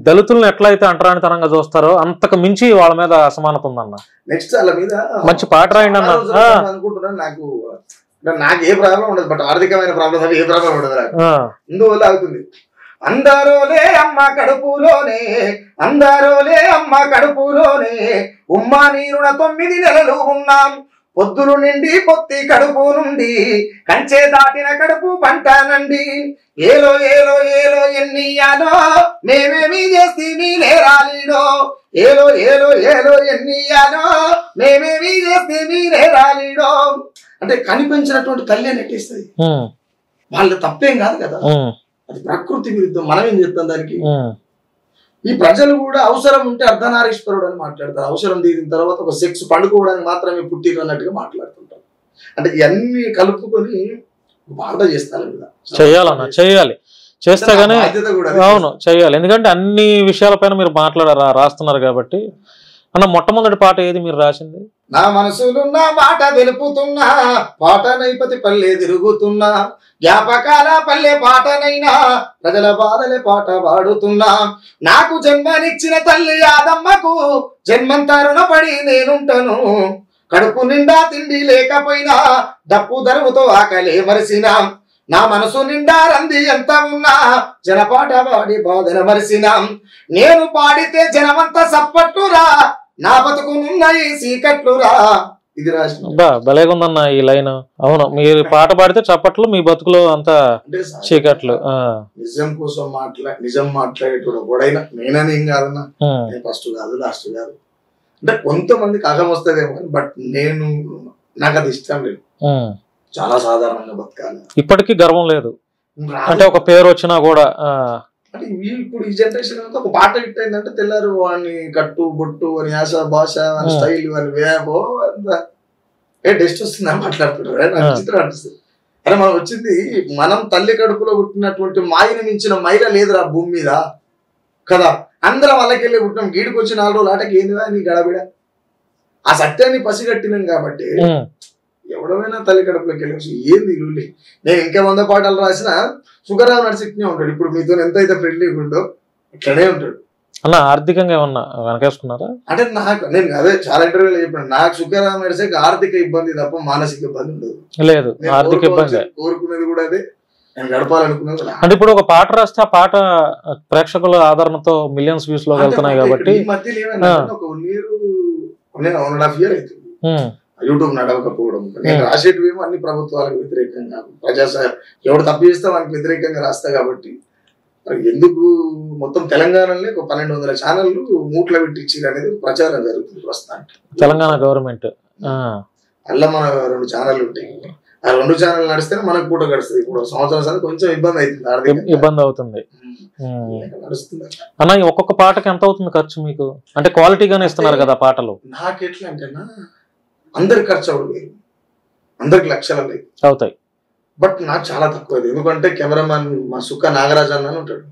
దళితులను ఎట్లయితే అంటరానితనంగా చూస్తారో అంతకు మించి వాళ్ళ మీద అసమానత ఉందన్న. నెక్స్ట్ వాళ్ళ మీద మంచి పాట రాయండి అన్న. అనుకుంటున్నాను, నాకు ఏ ప్రాబ్లం ఉండదు, బట్ ఆర్థికమైన ప్రాబ్లం ఏ ప్రాబ్లం ఉండదు నాకు. ఇందువల్ల అవుతుంది. అందారోలే అమ్మ కడుపులోనే, అందారోలే అమ్మ కడుపులోనే, ఉమ్మా నీరున 9 నెలలు ఉన్నాం, పొద్దులు నిండి పొత్తి కడుపు నుండి కంచే దాటిన కడుపు పంటానండి ఏలో ఏలో ఏలో ఎన్నియాలో మేమేమి చేస్తే మీరే రాలీడో ఏలో ఏలో ఏలో ఎన్నియాలో మేమేమి చేస్తే మీరే రాలీడో అంటే కనిపించినటువంటి తల్లి నెట్టేస్తుంది వాళ్ళ తప్పేం కాదు కదా అది ప్రకృతి విరుద్ధం మనం ఏం చేస్తాం దానికి ఈ ప్రజలు కూడా అవసరం ఉంటే అర్ధనారీశ్వరుడు అని మాట్లాడతారు అవసరం తీరిన తర్వాత ఒక సెక్స్ పండుకోవడానికి మాత్రమే పుట్టిరు అన్నట్టుగా మాట్లాడుతుంటారు అంటే ఇవన్నీ కలుపుకొని బాధ చేస్తారు చెయ్యాలన్నా చెయ్యాలి చేస్తే గానీ అవును చెయ్యాలి ఎందుకంటే అన్ని విషయాలపైన మీరు రాస్తున్నారు కాబట్టి అన్న మొట్టమొదటి పాట ఏది మీరు రాసింది నా మనసులున్న మాట తెలుపుతున్నా పాట నైపతి పల్లె తిరుగుతున్నా జ్ఞాపకాల పల్లె పాటనైనా ప్రజల బాధలే పాట పాడుతున్నా నాకు జన్మనిచ్చిన తల్లి యాదమ్మకు జన్మంతా రుణపడి నేనుంటాను కడుపు నిండా తిండి లేకపోయినా డప్పు దరువుతో ఆకలే మరిసినా నా మనసు నిండా రంది ఎంత ఉన్నా జనపాట పాడి బాధన మరిసినా నేను పాడితే జనమంతా సప్పట్టురా నా బతుకునున్నాయి సీకట్లురా ఇది రాసిన భలేగా ఉందన్న ఈ లైన్ అవును మీరు పాట పాడితే చప్పట్లు మీ బతుకులో అంతా చీకట్లు నిజం కోసం నిజం మాట్లాడేటోడు ఎవడైనా నేనని ఏం కాదన్నా ఫస్ట్ కాదు లాస్ట్ కాదు అంటే కొంతమందికి అగం వస్తుందేమో కానీ బట్ నాకు అది ఇష్టం లేదు చాలా సాధారణంగా బతకాలి ఇప్పటికీ గర్వం లేదు అంటే ఒక పేరు వచ్చినా కూడా అంటే ఇప్పుడు ఈ జనరేషన్ అంతా ఒక పాట హిట్ అయిందంటే తెల్లారు వాడిని కట్టు బొట్టు అని యాస భాష అని స్టైల్ అని వేబో ఏ టెస్ట్ వస్తుందని మాట్లాడుతుంటారు నాకు చిత్రం అనిపిస్తుంది అరే మనం వచ్చింది మనం తల్లి కడుపులో పుట్టినటువంటి మాయని మించిన మైల లేదురా భూమి మీద కదా అందరం వాళ్ళకెళ్ళి పుట్టినాం గీడికి వచ్చి 4 రోజులు ఆటకి ఏందివా నీ గడబిడ ఆ సత్యాన్ని పసిగట్టినాం కాబట్టి ఎవడమైనా తల్లి కడుపులోకి వెళ్ళి ఏంది లూలి నేను ఇంకా 100 పాటలు రాసిన సుఖరావు నడిచినే ఉంటాడు ఇప్పుడు మీతో ఎంతైతే ఫ్రెండ్లీగా ఉండో ఇట్లనే ఉంటాడు అన్న ఆర్థికంగా ఏమన్నా వెనకేసుకున్నారా అంటే నేను అదే చాలా ఇంటర్వ్యూలో చెప్పాను నాకు సుఖరావు నడిచేకి ఆర్థిక ఇబ్బంది తప్ప మానసిక ఇబ్బంది ఉండదు లేదు ఆర్థిక ఇబ్బంది కోరుకునేది కూడా అదే నేను గడపాలనుకున్నది అంటే ఇప్పుడు ఒక పాట రాస్తే ఆ పాట ప్రేక్షకుల ఆదరణతో మిలియన్స్ వ్యూస్ లో వెళ్తున్నాయి కాబట్టి ఈ మధ్యలో ఏమైనా ఒక 1.5 year అవుతుంది యూట్యూబ్ నడవకపోవడం నేను రాసేటివేమో అన్ని ప్రభుత్వాలకు వ్యతిరేకంగా ఎవడు తప్పు చేస్తే వానికి వ్యతిరేకంగా రాస్తా కాబట్టి ఎందుకు మొత్తం తెలంగాణలో ఒక 1200 ఛానళ్ళు మూట్ల పెట్టి ఇచ్చి అనేది ప్రచారం జరుగుతుంది ప్రస్తుతానికి తెలంగాణ గవర్నమెంట్ అలా మన 2 ఛానళ్ళు ఉంటాయి ఆ 2 ఛానల్ నడిస్తేనే మనకు కూడా గడుస్తుంది ఇప్పుడు సంవత్సరం కొంచెం ఇబ్బంది అవుతుంది ఆర్థికంగా ఇబ్బంది అవుతుంది అన్న ఒక్కొక్క పాటకి ఎంత అవుతుంది ఖర్చు మీకు అంటే క్వాలిటీగానే ఇస్తున్నారు కదా పాటలు నాకు ఎట్లా అంటేనా అందరికి ఖర్చు అవ్వదు అందరికి లక్షలు అవుతాయి బట్ నాకు చాలా తక్కువ ఎందుకంటే కెమెరామ్యాన్ మా సుక్క నాగరాజు అన్న ఉంటాడు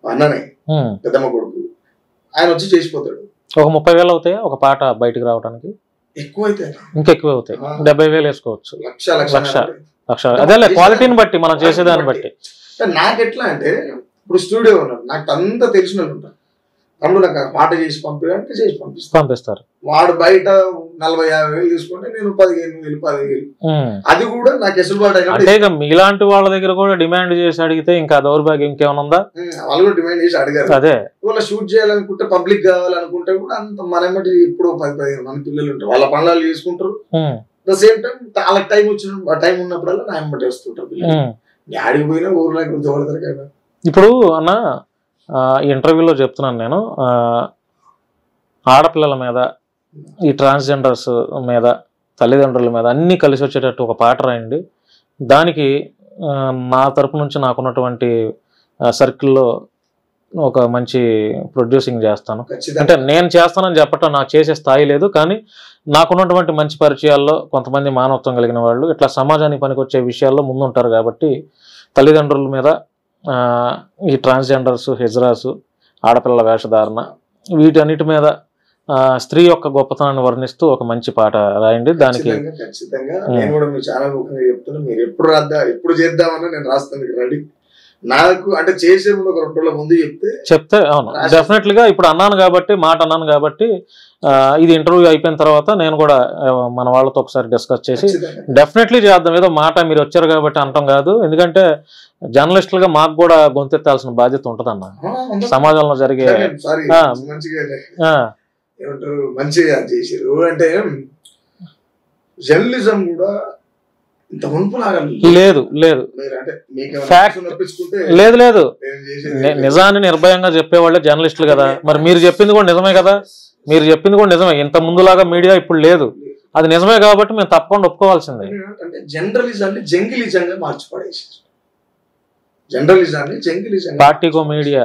అన్ననే పెద్దమ్మ కొడుకు ఆయన వచ్చి చేసిపోతాడు ఒక 30,000 అవుతాయి ఒక పాట బయటకు రావడానికి ఎక్కువ అయితే ఇంకెక్కువ అవుతాయి 70,000 వేసుకోవచ్చు లక్ష అదే క్వాలిటీని బట్టి మనం చేసేదాన్ని బట్టి నాకు ఎట్లా అంటే ఇప్పుడు స్టూడియో ఉన్నాడు నాకు అంతా తెలిసిన ఉంటాడు తమ్ముడు నాకు పాట చేసి పంపించాలంటే చేసి పంపిస్తారు వాడు బయట 40,000-50,000 తీసుకుంటే నేను 15,000-10,000 అది కూడా నాకు ఎసులుబాటు అయినా మీలాంటి వాళ్ళ దగ్గర కూడా డిమాండ్ చేసి అడిగితే ఇంకా దౌర్భాగ్యం ఇంకేమైనా ఉందా వాళ్ళు కూడా డిమాండ్ చేసి అడిగారు అదే వాళ్ళ షూట్ చేయాలనుకుంటే పబ్లిక్ కావాలనుకుంటే కూడా అంత మనమటి ఇప్పుడు 10-15 మంది పిల్లలు ఉంటారు వాళ్ళ పనులు చేసుకుంటారు ద సేమ్ టైం వాళ్ళకి టైం ఉన్నప్పుడల్లా నా ఎమ్మటి వస్తుంటారు పిల్లలు ఆడికి పోయినా ఊర్లోకి దోడతారు కదా ఇప్పుడు అన్న ఇంటర్వ్యూలో చెప్తున్నాను నేను ఆడపిల్లల మీద ఈ ట్రాన్స్జెండర్స్ మీద తల్లిదండ్రుల మీద అన్నీ కలిసి వచ్చేటట్టు ఒక పాట రాయండి దానికి నా తరపు నుంచి నాకున్నటువంటి సర్కిల్లో ఒక మంచి ప్రొడ్యూసింగ్ చేస్తాను అంటే నేను చేస్తానని చెప్పటం నాకు చేసే స్థాయి లేదు కానీ నాకున్నటువంటి మంచి పరిచయాల్లో కొంతమంది మానవత్వం కలిగిన వాళ్ళు ఇట్లా సమాజానికి పనికొచ్చే విషయాల్లో ముందుంటారు కాబట్టి తల్లిదండ్రుల మీద ఈ ట్రాన్స్జెండర్స్ హిజ్రాస్ ఆడపిల్లల వేషధారణ వీటన్నిటి మీద స్త్రీ యొక్క గొప్పతనాన్ని వర్ణిస్తూ ఒక మంచి పాట రాయండి దానికి ఖచ్చితంగా నేను కూడా మీ ఛానల్ ముఖ్యంగా చెప్తున్నా మీరు ఎప్పుడు చేద్దామని నేను రాస్తాను రెడీ నాకు అంటే చేసే ముందు ఒక 2 రోజుల ముందు చెప్తే అవును డెఫినెట్లీగా ఇప్పుడు అన్నాను కాబట్టి ఇది ఇంటర్వ్యూ అయిపోయిన తర్వాత నేను కూడా మన వాళ్ళతో ఒకసారి డిస్కస్ చేసి డెఫినెట్లీ చేద్దాం ఏదో మాట మీరు వచ్చారు కాబట్టి అంటాం కాదు ఎందుకంటే జర్నలిస్టులుగా మాకు కూడా గొంతెత్తాల్సిన బాధ్యత ఉంటదన్న సమాజంలో జరిగే మంచిగా చేసారు అంటే జర్నలిజం కూడా ఇంత మునుపులాగా లేదు లేదు అంటే Fact. లేదు లేదు నిజాన్ని నిర్భయంగా చెప్పేవాళ్ళే జర్నలిస్టులు కదా. మరి మీరు చెప్పింది కూడా నిజమే కదా, మీరు చెప్పింది కూడా నిజమే. ఇంత ముందులాగా మీడియా ఇప్పుడు లేదు, అది నిజమే కాబట్టి మేము తప్పకుండా ఒప్పుకోవాల్సిందే. అంటే జర్నలిజాన్ని జంగిలిజంగా మార్చిపడేసారు. జర్నలిజాన్ని జంగిలిజంగా, పార్టీకో మీడియా,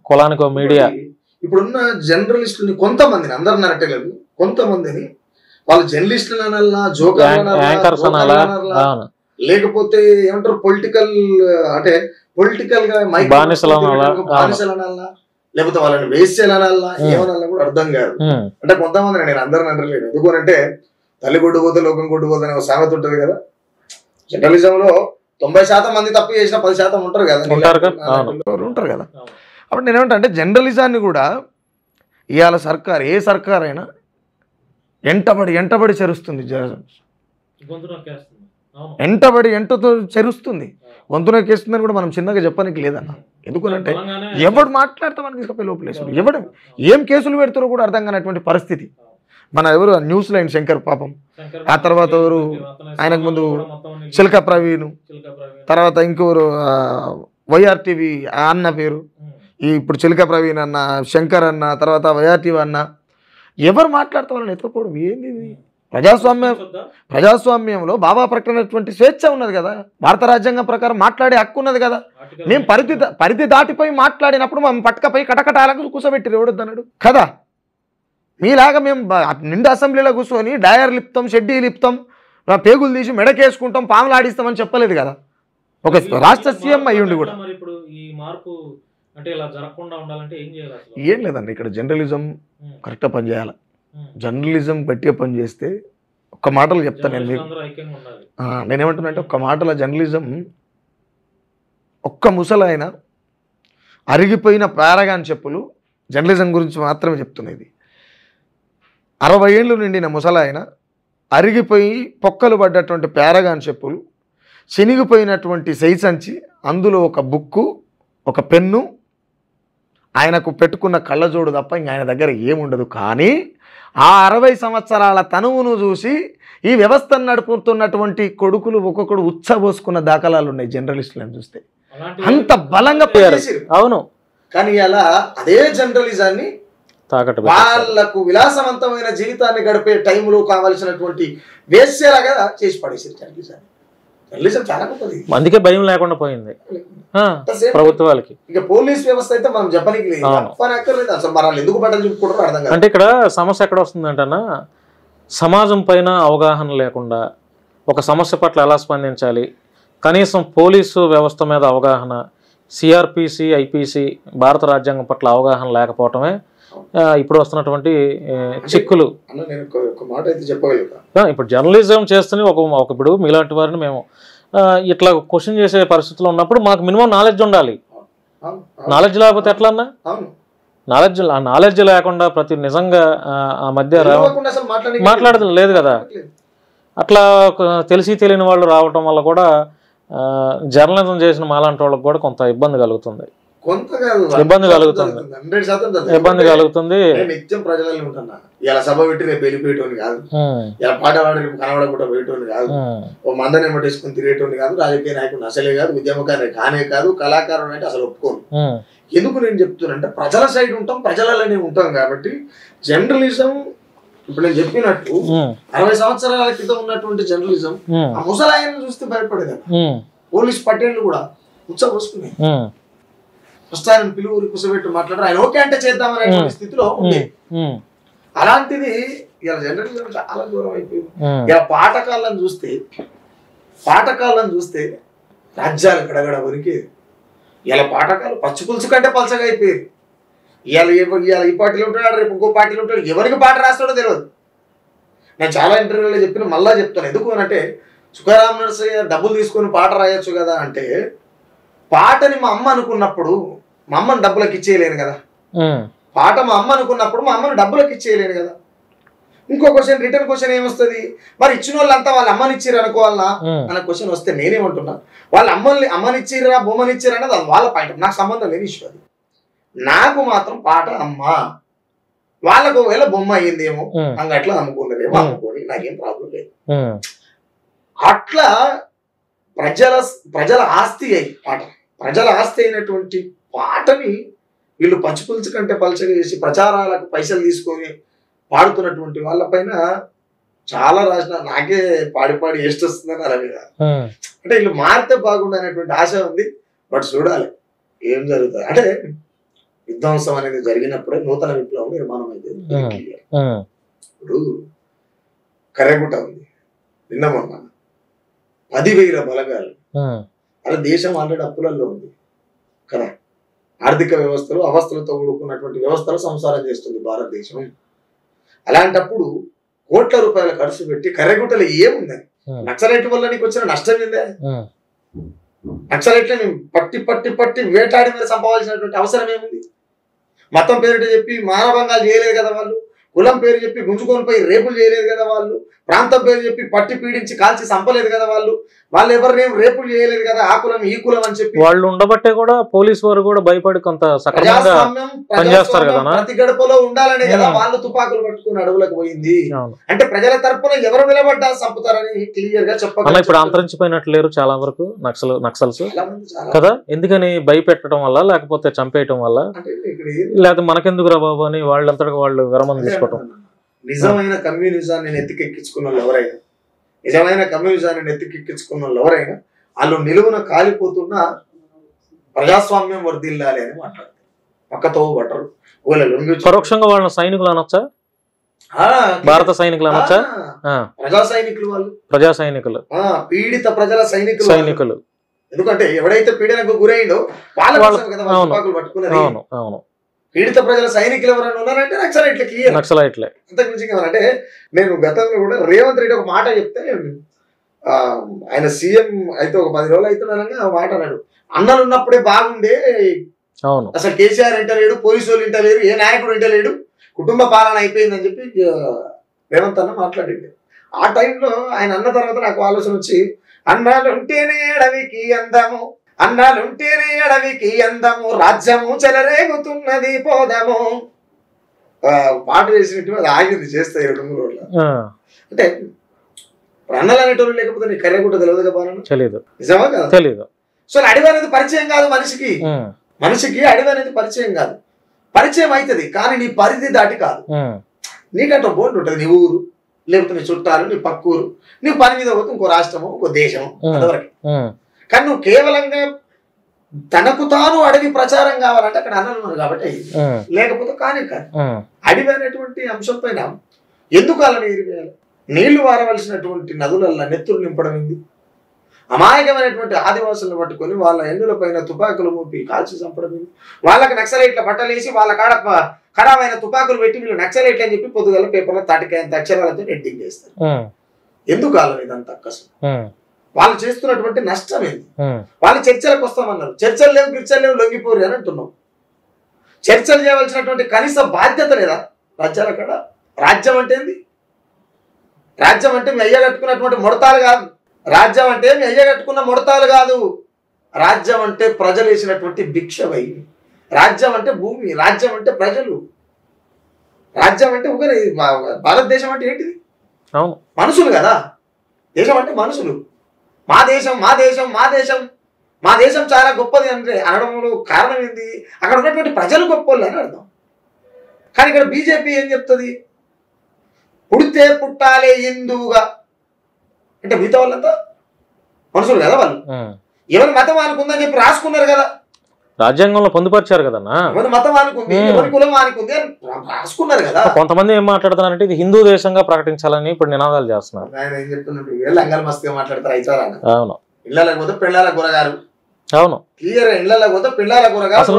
కులానికో మీడియా. ఇప్పుడున్న జర్నలిస్టులని కొంతమందిని, అందరు నరటలేదు, కొంతమందిని వాళ్ళు జర్నలిస్టులు అనాలా, యాంకర్స్ అనాలా, లేకపోతే ఏమంటారు పొలిటికల్, అంటే పొలిటికల్ గా బానిసలు అనాలా, లేకపోతే వాళ్ళని వేసేలు అనాలా, ఏమనాలా కూడా అర్థం కాదు. అంటే కొంతమంది, నేను అందరిని అనలేదు, ఎందుకంటే తల్లి కొట్టుపోతే లోకం కొట్టుపోతే అనే ఒక సామెత ఉంటది కదా. జర్నలిజంలో 90% మంది తప్పు చేసిన 10% ఉంటారు కదా, ఉంటారు కదా. అప్పుడు నేనేమంటా అంటే జర్నలిజాన్ని కూడా ఇవాళ సర్కార్, ఏ సర్కార్ అయినా ఎంటబడి చెరుస్తుంది, ఎంటతో చెరుస్తుంది, గొంతునకేస్తుందని కూడా మనం చిన్నగా చెప్పడానికి లేదన్న. ఎందుకనంటే ఎవడు మాట్లాడితే మనకి తీసుకపోయి లోపలేసాడు, ఎవడు ఏం కేసులు పెడతారో కూడా అర్థం కానటువంటి పరిస్థితి. మన ఎవరు న్యూస్ లైన్ శంకర్ పాపం, ఆ తర్వాత ఎవరు ఆయనకు ముందు చిలక ప్రవీణ్, తర్వాత ఇంకెవరు వైఆర్టీవీ అన్న పేరు, ఇప్పుడు చిలక ప్రవీణ్ అన్న, శంకర్ అన్న, తర్వాత వైఆర్టీవీ అన్న, ఎవరు మాట్లాడితే వాళ్ళని ఎత్తుకోవడం ఏంది? ప్రజాస్వామ్యంలో బాబా ప్రకటనటువంటి స్వేచ్ఛ ఉన్నది కదా, భారత రాజ్యాంగం ప్రకారం మాట్లాడే హక్కు ఉన్నది కదా. మేము పరిధి దాటిపోయి మాట్లాడినప్పుడు మేము పట్టుకపోయి కటకటాలకు కూర్చోబెట్టి ఎవడొద్దన్నాడు కదా. మీలాగా మేము నిండు అసెంబ్లీలో కూర్చొని డయర్ లిప్తాం, షెడ్డీ లిప్తాం, పేగులు తీసి మెడకేసుకుంటాం, పాములు ఆడిస్తామని చెప్పలేదు కదా ఒక రాష్ట్ర సీఎం అయ్యుండి కూడా. ఏం లేదండి, ఇక్కడ జర్నలిజం కరెక్ట్గా పనిచేయాలి. జర్నలిజం గట్టిగా పనిచేస్తే ఒక్క మాటలు చెప్తాను నేను మీకు. నేనేమంటున్నానంటే ఒక్క మాటల జర్నలిజం, ఒక్క ముసలాయన అరిగిపోయిన పారాగాన్ చెప్పులు జర్నలిజం గురించి మాత్రమే చెప్తున్నది. 60 ఏళ్ళు నిండిన ముసలాయన అరిగిపోయి పొక్కలు పడ్డటువంటి పారాగాన్ చెప్పులు, చినిగిపోయినటువంటి సైసంచి, అందులో ఒక బుక్కు, ఒక పెన్ను, ఆయనకు పెట్టుకున్న కళ్ళజోడు తప్ప ఇంక ఆయన దగ్గర ఏముండదు. కానీ ఆ 60 సంవత్సరాల తనువును చూసి ఈ వ్యవస్థను నడుపుతున్నటువంటి కొడుకులు ఒక్కొక్కడు ఉచ్చబోసుకున్న దాఖలాలు ఉన్నాయి జర్నలిస్టులను చూస్తే. అంత బలంగా పోయారు. అవును, కానీ అలా అదే జర్నలిజాన్ని వాళ్ళకు విలాసవంతమైన జీవితాన్ని గడిపే టైంలో కావాల్సినటువంటి వేశ్యలాగా చేసి పడేసారు జర్నలిజాన్ని. జర్నలిజం చాలా గొప్పది, అందుకే భయం లేకుండా పోయింది ప్రభుత్వాలకి. ఇక పోలీస్ వ్యవస్థ అయితే మనం చెప్పడానికి లేదు, అక్కర్లేదు అసలు. మనం ఎందుకు బట్టలు చెప్పుకుంటారో అర్థం కాదు. అంటే ఇక్కడ సమస్య ఎక్కడ వస్తుందంటన్నా, సమాజం పైన అవగాహన లేకుండా, ఒక సమస్య పట్ల ఎలా స్పందించాలి, కనీసం పోలీసు వ్యవస్థ మీద అవగాహన, సిఆర్పిసి, ఐపీసీ, భారత రాజ్యాంగం పట్ల అవగాహన లేకపోవటమే ఇప్పుడు వస్తున్నటువంటి చిక్కులు. ఇప్పుడు జర్నలిజం చేస్తూనే ఇప్పుడు మీలాంటి వారిని మేము ఇట్లా క్వశ్చన్ చేసే పరిస్థితుల్లో ఉన్నప్పుడు మాకు మినిమం నాలెడ్జ్ ఉండాలి. నాలెడ్జ్ లేకపోతే ఎట్లా అన్నా, నాలెడ్జ్ లేకుండా ప్రతి నిజంగా ఆ మధ్య మాట్లాడడం లేదు కదా. అట్లా తెలిసి తెలియని వాళ్ళు రావటం వల్ల కూడా జర్నలిజం చేసిన మాలాంటి వాళ్ళకి కూడా కొంత ఇబ్బంది కలుగుతుంది. ఇబ్బంది కలుగుతుంది. నిత్యం ప్రజలలో ఉంటున్నా, ఇలా సభ పెట్టి రేపు వెళ్ళిపోయేటోని కాదు, ఇలా పాట పాడి రేపు కనబడకుండా పోయేటోని కాదు, ఓ మందని ఎమ్మటేసుకుని తిరిగేటోని కాదు, రాజకీయ నాయకుడు అసలే కాదు, ఉద్యమకారి కానే కాదు, కళాకారుడు అంటే అసలు ఒప్పుకోను. ఎందుకు నేను చెప్తున్నానంటే ప్రజల సైడ్ ఉంటాం, ప్రజలలోనే ఉంటాం కాబట్టి జర్నలిజం ఇప్పుడు నేను చెప్పినట్టు 60 సంవత్సరాల క్రితం ఉన్నటువంటి జర్నలిజం ఆ ముసలాయన చూస్తే భయపడేది. పోలీస్ పటేళ్లు కూడా ఉచ్చబోసుకున్నాయి. ఫస్ట్ ఆయన పిలువురి కూర్చోబెట్టి మాట్లాడారు, ఆయన ఓకే అంటే చేద్దామనే స్థితిలో ఉంది. అలాంటిది ఇలా జర్నలిజం చాలా దూరం అయిపోయింది. ఇలా పాఠకాలను చూస్తే రాజ్యాలు గడగడ వరికేది. ఇలా పాఠకాలు పచ్చి పులుసు కంటే పలసగా అయిపోయారు. ఇవాళ ఈ పార్టీలో ఉంటాడు, రేపు ఇంకో పార్టీలో ఉంటాడు, ఎవరికి పాట రాస్తాడో తెలియదు. నేను చాలా ఇంటర్వ్యూలో చెప్పిన, మళ్ళా చెప్తాను. ఎందుకు అంటే సుఖరామ్ నరసయ్య డబ్బులు తీసుకొని పాట రాయొచ్చు కదా అంటే, పాటని మా అమ్మ అనుకున్నప్పుడు మా అమ్మని డబ్బులకు ఇచ్చేయలేను కదా. పాట మా అమ్మ అనుకున్నప్పుడు మా అమ్మని డబ్బులకు ఇచ్చేయలేను కదా. ఇంకో క్వశ్చన్, రిటర్న్ క్వశ్చన్ ఏమొస్తుంది, మరి ఇచ్చిన వాళ్ళంతా వాళ్ళ అమ్మని ఇచ్చిర్రు అనుకోవాలనా అన్న క్వశ్చన్ వస్తే నేనేమంటున్నా, వాళ్ళ అమ్మనిచ్చిర్రా బొమ్మనిచ్చిర్రా అనేది అది వాళ్ళ పాయింట్, నాకు సంబంధం లేని ఇష్యూ అది. నాకు మాత్రం పాట అమ్మ, వాళ్ళకు ఒకవేళ బొమ్మ అయ్యిందేమో అంగట్లా అమ్ముకున్నదేమో అమ్ముకోని, నాకేం ప్రాబ్లం లేదు. అట్లా ప్రజల ఆస్తి అయి పాట, ప్రజల ఆస్తి అయినటువంటి పాటని వీళ్ళు పచ్చిపులుసు కంటే పలచగా చేసి ప్రచారాలకు పైసలు తీసుకొని పాడుతున్నటువంటి వాళ్ళపైన చాలా రాసిన, నాకే పాడి పాడి ఏస్ట్ వస్తుందని అలా మీద. అంటే వీళ్ళు మారితే బాగుండు అనేటువంటి ఆశ ఉంది. బట్ చూడాలి ఏం జరుగుతుంది. అంటే విధ్వంసం అనేది జరిగినప్పుడే నూతన విప్లవం నిర్మాణం అయితే. ఇప్పుడు కర్రెగుట్ట ఉంది, నిన్న మొన్న 10,000 బలగాలు. అలా దేశం ఆల్రెడీ అప్పులలో ఉంది కదా, ఆర్థిక వ్యవస్థలు అవస్థలతో కూడుకున్నటువంటి వ్యవస్థలు సంసారం చేస్తుంది భారతదేశం. అలాంటప్పుడు కోట్ల రూపాయల ఖర్చు పెట్టి కర్రెగుట్టలో ఏముందని, నక్సలైట్ వల్ల నీకు వచ్చిన నష్టం ఏందే? నక్సలైట్లని పట్టి పట్టి పట్టి వేటాడి మీద సంపాదించినటువంటి అవసరం ఏముంది? మతం పేరిట చెప్పి మానభంగాలు చేయలేదు కదా వాళ్ళు, కులం పేరు చెప్పి గుంజుకొని పోయి రేపులు చేయలేదు కదా వాళ్ళు, ప్రాంతం పేరు చెప్పి పట్టి పీడించి కాల్చి చంపలేదు కదా వాళ్ళు, వాళ్ళు ఎవరినేం రేపులు చేయలేదు కదా, ఆ కులం ఈ కులం అని చెప్పి. వాళ్ళు ఉండబట్టే కూడా పోలీసు వారు కూడా భయపడి కొంత పనిచేస్తారు కదా, ప్రతి గడపలో ఉండాలనే కదా వాళ్ళు తుపాకులు పట్టుకుని అడవులకు పోయింది. అంటే ప్రజల తరపున ఎవరు నిలబడ్డా చంపుతారని క్లియర్ గా చెప్పాలి. ఇప్పుడు అంతరించిపోయినట్లు లేరు చాలా వరకు నక్సల్స్ కదా, ఎందుకని భయపెట్టడం వల్ల, లేకపోతే చంపేయటం వల్ల, లేకపోతే మనకెందుకు రా బాబు అని వాళ్ళంతటికి వాళ్ళు విరమణ తీసుకోవటం. నిజమైన కమ్యూనిజాన్ని నెత్తికెక్కించుకున్న వాళ్ళు ఎవరైనా, నిజమైన కమ్యూనిజాన్ని నెత్తికెక్కించుకున్న వాళ్ళు ఎవరైనా వాళ్ళు నిలువున కాలిపోతున్న ప్రజాస్వామ్యం వర్ధిల్లాలి అని మాట్లాడతారు. పక్కతో పట్టరు. పరోక్షంగా వాళ్ళ సైనికులు అనొచ్చా, భారత సైనికులు అనొచ్చా? ప్రజా సైనికులు, వాళ్ళు ప్రజా సైనికులు, పీడిత ప్రజల సైనికులు. ఎందుకంటే ఎవడైతే పీడనకు గురైండో వాళ్ళ పట్టుకున్నది. అవును అవును. పీడిత ప్రజల సైనికులు ఎవరైనా ఉన్నారంటే నక్సలైట్లే. అంతకుమించి అంటే నేను గతంలో కూడా రేవంత్ రెడ్డి ఒక మాట చెప్తే, ఆయన సీఎం అయితే ఒక 10 రోజులు అవుతున్నారని ఆ మాట అన్నాడు, అన్నలు ఉన్నప్పుడే బాగుండే, అసలు కేసీఆర్ ఇంటలేడు, పోలీసు వాళ్ళు ఇంటలేరు, ఏ నాయకుడు ఇంటలేడు, కుటుంబ పాలన అయిపోయిందని చెప్పి రేవంత్ అన్న మాట్లాడింది. ఆ టైంలో ఆయన అన్న తర్వాత నాకు ఆలోచన వచ్చి, అన్నాలుంటేనే అడవికి అందము, అన్నాలుంటేనే అడవికి అందము, రాజ్యము చెలరేగుతున్నది పోదము పాట వేసినట్టు అది ఆగింది చేస్తే 2-3 రోజులు. అంటే అన్నలు అనేటోళ్ళు లేకపోతే నీ కర్రెగుట్ట తెలియదుగా బాగా తెలియదు, నిజమా కదా? తెలియదు. సో అడవి అనేది పరిచయం కాదు మనిషికి, మనిషికి అడవి అనేది పరిచయం కాదు. పరిచయం అవుతుంది కానీ నీ పరిధి దాటి కాదు. నీకంటే బోర్డు ఉంటుంది, నీ ఊరు లేకపోతే నీ చుట్టాలు, నీ పక్క ఊరు, నీ పని మీద పోతే ఇంకో రాష్ట్రము, ఇంకో దేశము, అంతవరకు. కానీ నువ్వు కేవలంగా తనకు తాను అడవి ప్రచారం కావాలంటే అక్కడ అన్నలు ఉన్నారు కాబట్టి, లేకపోతే కానీ కాదు. అడవి అనేటువంటి అంశం పైన ఎందుకు అలా నీరు నీళ్లు వారవలసినటువంటి నదులల్లో నెత్తులు నింపడం ఏంది? అమాయకమైనటువంటి ఆదివాసులను పట్టుకొని వాళ్ళ ఎన్నుల పైన తుపాకులు మూపి కాల్చి చంపడం ఏంది? వాళ్ళకి నక్సలైట్ల బట్టలేసి వాళ్ళ కాడ ఖరాబైన తుపాకులు పెట్టి వీళ్ళు నక్సలైట్లు అని చెప్పి పొద్దుగల పేపర్లో తాటికాయంత అక్షరాలతో ఎడిటింగ్ చేస్తారు. ఎందుకు కాలం ఇదంతా అక్కసు? వాళ్ళు చేస్తున్నటువంటి నష్టం ఏంది? వాళ్ళు చర్చలకు వస్తామన్నారు, చర్చలు లేవు గిర్చలు లేవు లొంగిపోరు అని అంటున్నాం. చర్చలు చేయవలసినటువంటి కనీస బాధ్యత లేదా రాజ్యాల కాడ? రాజ్యం అంటే ఏంది? రాజ్యం అంటే మీ అయ్య కట్టుకున్నటువంటి ముడతాలు కాదు. రాజ్యం అంటే మీ అయ్య కట్టుకున్న ముడతాలు కాదు. రాజ్యం అంటే ప్రజలు వేసినటువంటి భిక్షవై. రాజ్యం అంటే భూమి, రాజ్యం అంటే ప్రజలు, రాజ్యం అంటే ఒకరి. భారతదేశం అంటే ఏంటిది? మనుషులు కదా. దేశం అంటే మనుషులు. మా దేశం మా దేశం మా దేశం మా దేశం చాలా గొప్పది అంటే అనడంలో కారణం ఏంది? అక్కడ ఉన్నటువంటి ప్రజలు గొప్పలు అని అర్థం. కానీ ఇక్కడ బీజేపీ ఏం చెప్తుంది? పుడితే పుట్టాలే హిందువుగా. అంటే మిగతా వాళ్ళంతా మనుషులు కదా. వాళ్ళు ఎవరి మతం అనుకుందని చెప్పి రాసుకున్నారు కదా, రాజ్యాంగంలో పొందుపరిచారు కదన్నా. ఎవరి మతం అనుకుంది, ఎవరి కులం అనుకుంది అని రాసుకున్నారు కదా. కొంతమంది ఏం మాట్లాడుతున్నారంటే ఇది హిందూ దేశంగా ప్రకటించాలని ఇప్పుడు నినాదాలు చేస్తున్నారు. ఆయన ఏం చెప్తున్నట్టు వీళ్ళు అంగల్ మస్తుగా మాట్లాడతారు. అయితారా? అవును. ఇళ్ళకి పోతే పిల్లల కూరగారు. అవును, క్లియర్. ఇళ్ళకి పోతే పిల్లల కూరగారు. అసలు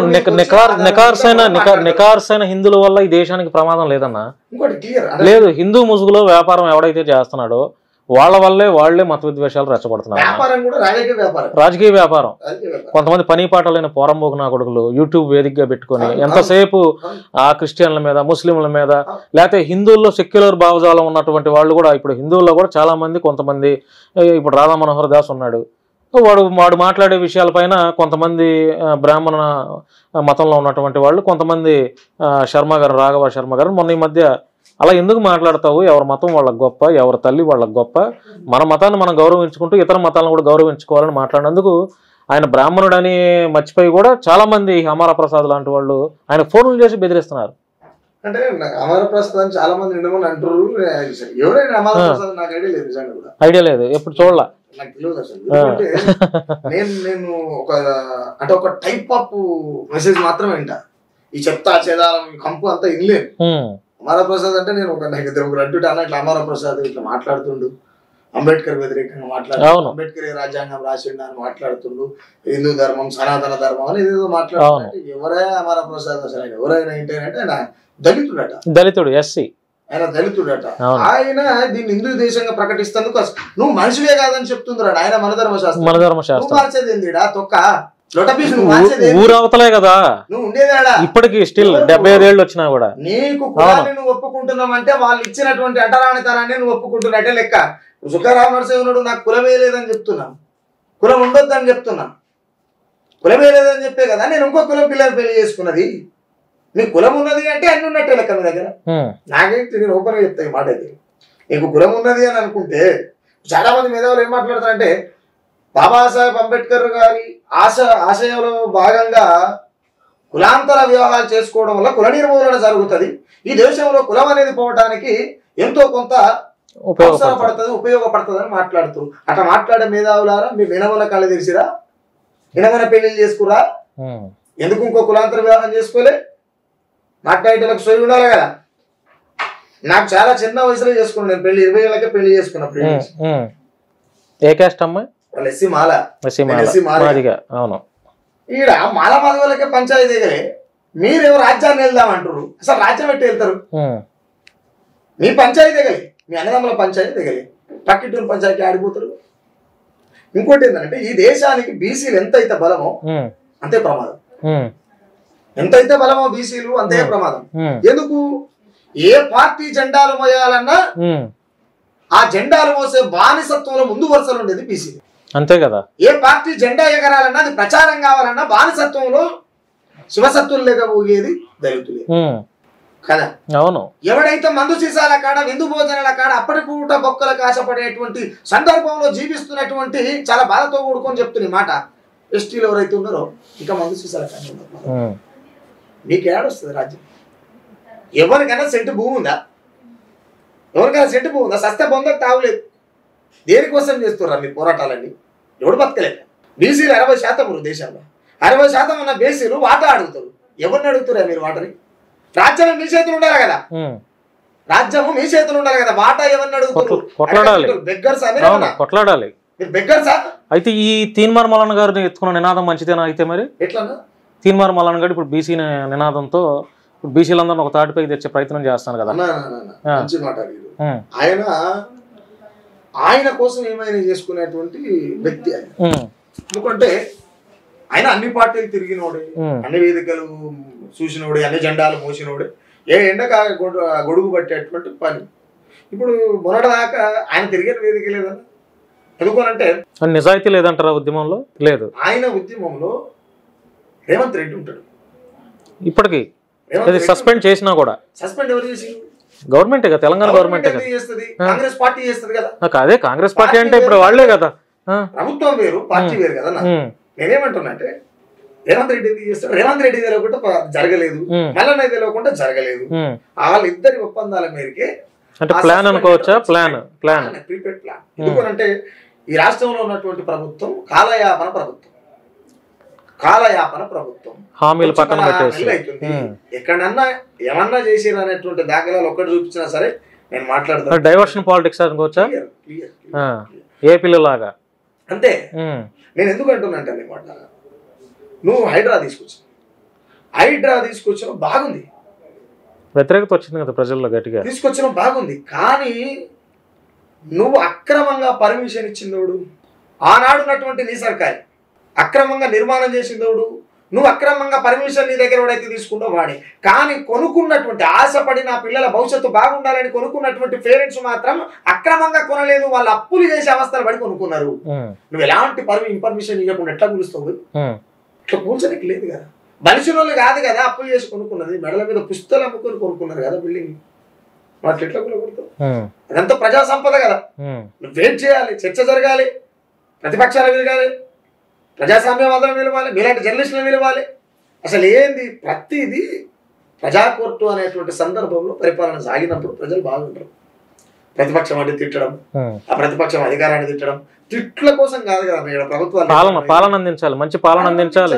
నికార్సైన హిందువుల వల్ల ఈ దేశానికి ప్రమాదం లేదన్నా. ఇంకోటి క్లియర్ లేదు. హిందూ ముసుగులో వ్యాపారం ఎవడైతే చేస్తున్నాడో వాళ్ళ వల్లే వాళ్లే మత విద్వేషాలు రెచ్చగొడుతున్నారు. రాజకీయ వ్యాపారం. కొంతమంది పని పాటలైన పోరంబోకు నా కొడుకులు యూట్యూబ్ వేదికగా పెట్టుకొని ఎంతసేపు ఆ క్రిస్టియన్ల మీద, ముస్లింల మీద, లేకపోతే హిందువుల్లో సెక్యులర్ భావజాలం ఉన్నటువంటి వాళ్ళు కూడా ఇప్పుడు హిందువుల్లో కూడా చాలా మంది, కొంతమంది ఇప్పుడు రాధా మనోహర్ దాస్ ఉన్నాడు, వాడు మాట్లాడే విషయాలపైన కొంతమంది బ్రాహ్మణ మతంలో ఉన్నటువంటి వాళ్ళు, కొంతమంది శర్మ గారు, రాఘవ శర్మ గారు మొన్న ఈ మధ్య అలా ఎందుకు మాట్లాడతావు? ఎవరి మతం వాళ్ళకి గొప్ప, ఎవరి తల్లి వాళ్ళకి గొప్ప, మన మతాన్ని మనం గౌరవించుకుంటూ ఇతర మతాలను కూడా గౌరవించుకోవాలని మాట్లాడినందుకు ఆయన బ్రాహ్మణుడని మర్చిపోయి కూడా చాలా మంది అమర ప్రసాద్ లాంటి వాళ్ళు ఆయన ఫోన్లు చేసి బెదిరిస్తున్నారు. అంటే అమర ప్రసాద్ అని చాలా మంది వినమని అంటారు. ఎవరైనా అమర ప్రసాద్ నాకు ఐడియా లేదు, నిజంగా కూడా ఐడియా లేదు, ఎప్పుడు చూడాల, నాకు తెలియదు అసలు. ఎందుకంటే నేను ఒక టైప్ ఆఫ్ మెసేజ్ మాత్రమే వింటా. ఈ చెత్త చెదారం కంపు అంతా ఇన్లేదు. అమర ప్రసాద్ అంటే నేను నాకు ఇద్దరు అంటుంటే అన్న ఇట్లా అమర ప్రసాద్ ఇట్లా మాట్లాడుతుండు, అంబేద్కర్ వ్యతిరేకంగా మాట్లాడుతూ, అంబేద్కర్ రాజ్యాంగం రాసిండు అని మాట్లాడుతుండు, హిందూ ధర్మం సనాతన ధర్మం అని ఏదేదో మాట్లాడుతుంటే ఎవరే అమర ప్రసాద్ అసలు ఆయన ఎవరైనా ఏంటంటే ఆయన దళితుడట, దళితుడు ఎస్సీ, ఆయన దళితుడట. ఆయన దీన్ని హిందూ దేశంగా ప్రకటిస్తేందుకు నువ్వు మనుషులే కాదని చెప్తుందిరాడు ఆయన. మన ధర్మశాస్త్రం మార్చేది ఏందిడా తొక్క లొటపీస్, నువ్వు మార్చేది ఊరవతలే కదా నువ్వు ఉండేదాడా. ఇప్పటికి స్టిల్ 75 ఏళ్ళు వచ్చినా కూడా నీకు కులాన్ని నువ్వు ఒప్పుకుంటున్నావంటే వాళ్ళు ఇచ్చినటువంటి అంటరానితనాన్ని నువ్వు ఒప్పుకుంటున్నట్టే లెక్క. సుఖరామ నరసింహుడు నాకు కులమే లేదని చెప్తున్నా, కులం ఉండొద్దని చెప్తున్నా, కులమే లేదని చెప్పే కదా నేను ఇంకో కులం పిల్లలు పెళ్లి చేసుకున్నది. మీ కులం ఉన్నది అంటే అన్ని ఉన్నట్టే లెక్క మీ దగ్గర. నాకేంటి నేను ఓపెన్ గా చెప్తా ఈ మాట. ఇది నీకు కులం ఉన్నది అని అనుకుంటే చాలా మంది మేధావులు ఏం మాట్లాడతారంటే బాబాసాహెబ్ అంబేద్కర్ గారి ఆశయంలో భాగంగా కులాంతర వివాహాలు చేసుకోవడం వల్ల కుల నిర్మూలన జరుగుతుంది, ఈ దేశంలో కులం అనేది పోవడానికి ఎంతో కొంత ఉపయోగపడుతుంది అని మాట్లాడుతూ. అట్లా మాట్లాడే మేధావులారా మీరు నినమన కళ్ళు తెరిచిరా, నినమన పెళ్లిళ్ళు చేసుకురా, ఎందుకు ఇంకో కులాంతర వివాహం చేసుకోలే? మాట్లాడేటలకు సోయి ఉండాలి కదా. నాకు చాలా చిన్న వయసులో చేసుకున్నాను నేను పెళ్లి, 20 ఏళ్ళకే పెళ్లి చేసుకున్నా. ఏ కాస్ట్ అమ్మాయి? వాళ్ళు ఎస్సీ మాల. అవును, ఈడ మాల మాధవులకే పంచాయతీ దగ్గరే మీరేమో రాజ్యాన్ని వెళ్దామంటారు. అసలు రాజ్యం ఎట్టి వెళ్తారు? మీ పంచాయతీ దగ్గరే, మీ అన్నదమ్ముల పంచాయతీ దగ్గరే, పక్కింటూరు పంచాయతీ ఆడిపోతారు. ఇంకోటి ఏంటంటే ఈ దేశానికి బీసీలు ఎంతైతే బలమో అంతే ప్రమాదం. ఎంతైతే బలమో బీసీలు అంతే ప్రమాదం. ఎందుకు? ఏ పార్టీ జెండాలు మోయాలన్నా ఆ జెండాలు మోసే బానిసత్వంలో ముందు వరుసలు ఉండేది బీసీలు, అంతే కదా. ఏ పార్టీ జెండా ఎగరాలన్నా అది ప్రచారం కావాలన్నా బానిసత్వంలో శివసత్తులు లేక పోయేది దళితులే కదా. అవును. ఎవడైతే మందు సీసాల కాడ విందు భోజనాల కాడ అప్పటి పూట బొక్కలకు ఆశపడేటువంటి సందర్భంలో జీవిస్తున్నటువంటి చాలా బాధతో కూడుకొని చెప్తున్న మాట ఎస్టీలు ఎవరైతే ఉన్నారో ఇంకా మందు సీసాల కాడ ఉన్నారు. మీకు ఏడొస్తుంది రాజ్యం? ఎవరికైనా సెంటు భూమి ఉందా? ఎవరికైనా సెంటు భూమి ఉందా? సస్త బొందకు తావులేదు. దేనికోసం చేస్తున్నారు మీ పోరాటాలన్నీ? ఎవడు బతకలేదు. బీసీలు 60% ఉన్నారు దేశంలో. 60% ఉన్న బీసీలు వాటా అడుగుతారు. ఎవరిని అడుగుతారా మీరు వాటని? రాజ్యం మీ చేతులు ఉండాలి కదా, రాజ్యము మీ చేతులు ఉండాలి కదా. వాటా ఎవరిని అడుగుతారు? బెగ్గర్స్ కొట్లాడాలి. మీరు బెగ్గర్సా? అయితే ఈ తీన్మార్ మల్లన్న గారిని ఎత్తుకున్న నినాదం మంచిదేనా? అయితే మరి ఎట్లా తీన్మార్ మల్లన్న గారు ఇప్పుడు బీసీ నినాదంతో బీసీలందరూ ఒక తాటిపైకి తెచ్చే ప్రయత్నం చేస్తాను కదా. మంచి మాట. ఆయన కోసం ఏమైనా చేసుకునేటువంటి వ్యక్తి ఆయన. ఎందుకంటే ఆయన అన్ని పార్టీలు తిరిగినోడే, అన్ని వేదికలు చూసినోడే, అన్ని జెండాలు మోసినోడే, ఏ ఎండక గొడుగు పట్టేటువంటి పని. ఇప్పుడు మొన్నటిదాకా ఆయన తిరిగిన వేదిక లేదన్న. ఎందుకనంటే నిజాయితీ లేదంటారా ఉద్యమంలో? లేదు. ఆయన ఉద్యమంలో రేవంత్ రెడ్డి ఉంటాడు ఇప్పటికీ. సస్పెండ్ చేసినా కూడా సస్పెండ్ ఎవరు చేసి? గవర్నమెంట్ కదా, తెలంగాణ గవర్నమెంట్ చేస్తుంది, కాంగ్రెస్ పార్టీ చేస్తుంది కదా. అదే కాంగ్రెస్ పార్టీ అంటే ఇప్పుడు వాళ్లే కదా. ప్రభుత్వం వేరు, పార్టీ వేరు కదా. నేనేమంటున్నా అంటే రేవంత్ రెడ్డి ఎందుకు చేస్తాడు? రేవంత్ రెడ్డి తెలియకుండా జరగలేదు, మల్లన్న తెలియకుండా జరగలేదు. వాళ్ళిద్దరి ఒప్పందాల మేరకే ప్లాన్ అనుకోవచ్చా? Plan prepaid plan. ఎందుకంటే ఈ రాష్ట్రంలో ఉన్నటువంటి ప్రభుత్వం కాలయాపన ప్రభుత్వం, కాలయాపన ప్రభుత్వం. హామీలు పక్కన పెట్టేసి ఎక్కడన్నా ఏమన్నా చేసిరు అనేటువంటి దాఖలాలు ఒక్కటి చూపించినా సరే నేను మాట్లాడతాను. డైవర్షన్ పాలిటిక్స్ అనుకోవచ్చా? ఏపీలో లాగా అంతే. నేను ఎందుకు అంటున్నా అంటే అనమాట, నువ్వు హైడ్రా తీసుకొచ్చిన బాగుంది, వ్యతిరేకత వచ్చింది కదా ప్రజల్లో గట్టిగా తీసుకొచ్చిన బాగుంది. కానీ నువ్వు అక్రమంగా పర్మిషన్ ఇచ్చిందోడు ఆనాడు ఉన్నటువంటి నీ సర్కారు, అక్రమంగా నిర్మాణం చేసిందోడు, నువ్వు అక్రమంగా పర్మిషన్ నీ దగ్గర ఎవడైతే తీసుకుంటావు వాడే. కానీ కొనుక్కున్నటువంటి ఆశపడి నా పిల్లల భవిష్యత్తు బాగుండాలని కొనుక్కున్నటువంటి పేరెంట్స్ మాత్రం అక్రమంగా కొనలేదు, వాళ్ళు అప్పులు చేసే అవస్థలు పడి కొనుక్కున్నారు. నువ్వు ఎలాంటి ఇన్ఫర్మేషన్ ఇవ్వకుండా ఎట్లా కూలుస్తావు? ఇట్లా కూల్చడానికి లేదు కదా. బలిసిన వాళ్ళు కాదు కదా అప్పులు చేసి కొనుక్కున్నది, మెడల మీద పుస్తకాలు అమ్ముకొని కొనుక్కున్నారు కదా బిల్డింగ్. వాటి ఎట్లా కూలగొడతావు? అదంతా ప్రజా సంపద కదా, నువ్వు వెయిట్ చేయాలి, చర్చ జరగాలి, ప్రతిపక్షాలు విలగాలి, ప్రజాస్వామ్యవాదులు విలవాలి, మీలాంటి జర్నలిస్టులు విలవాలి. అసలు ఏంది ప్రతిదీ ప్రజా కోర్టు అనేటువంటి సందర్భంలో పరిపాలన సాగినప్పుడు ప్రజలు బాగుంటారు. ప్రతిపక్షం అంటే తిట్టడం, ఆ ప్రతిపక్షం అధికారాన్ని తిట్టడం, తిట్ల కోసం కాదు కదా ఇక్కడ ప్రభుత్వాలు పాలన అందించాలి, మంచి పాలన అందించాలి,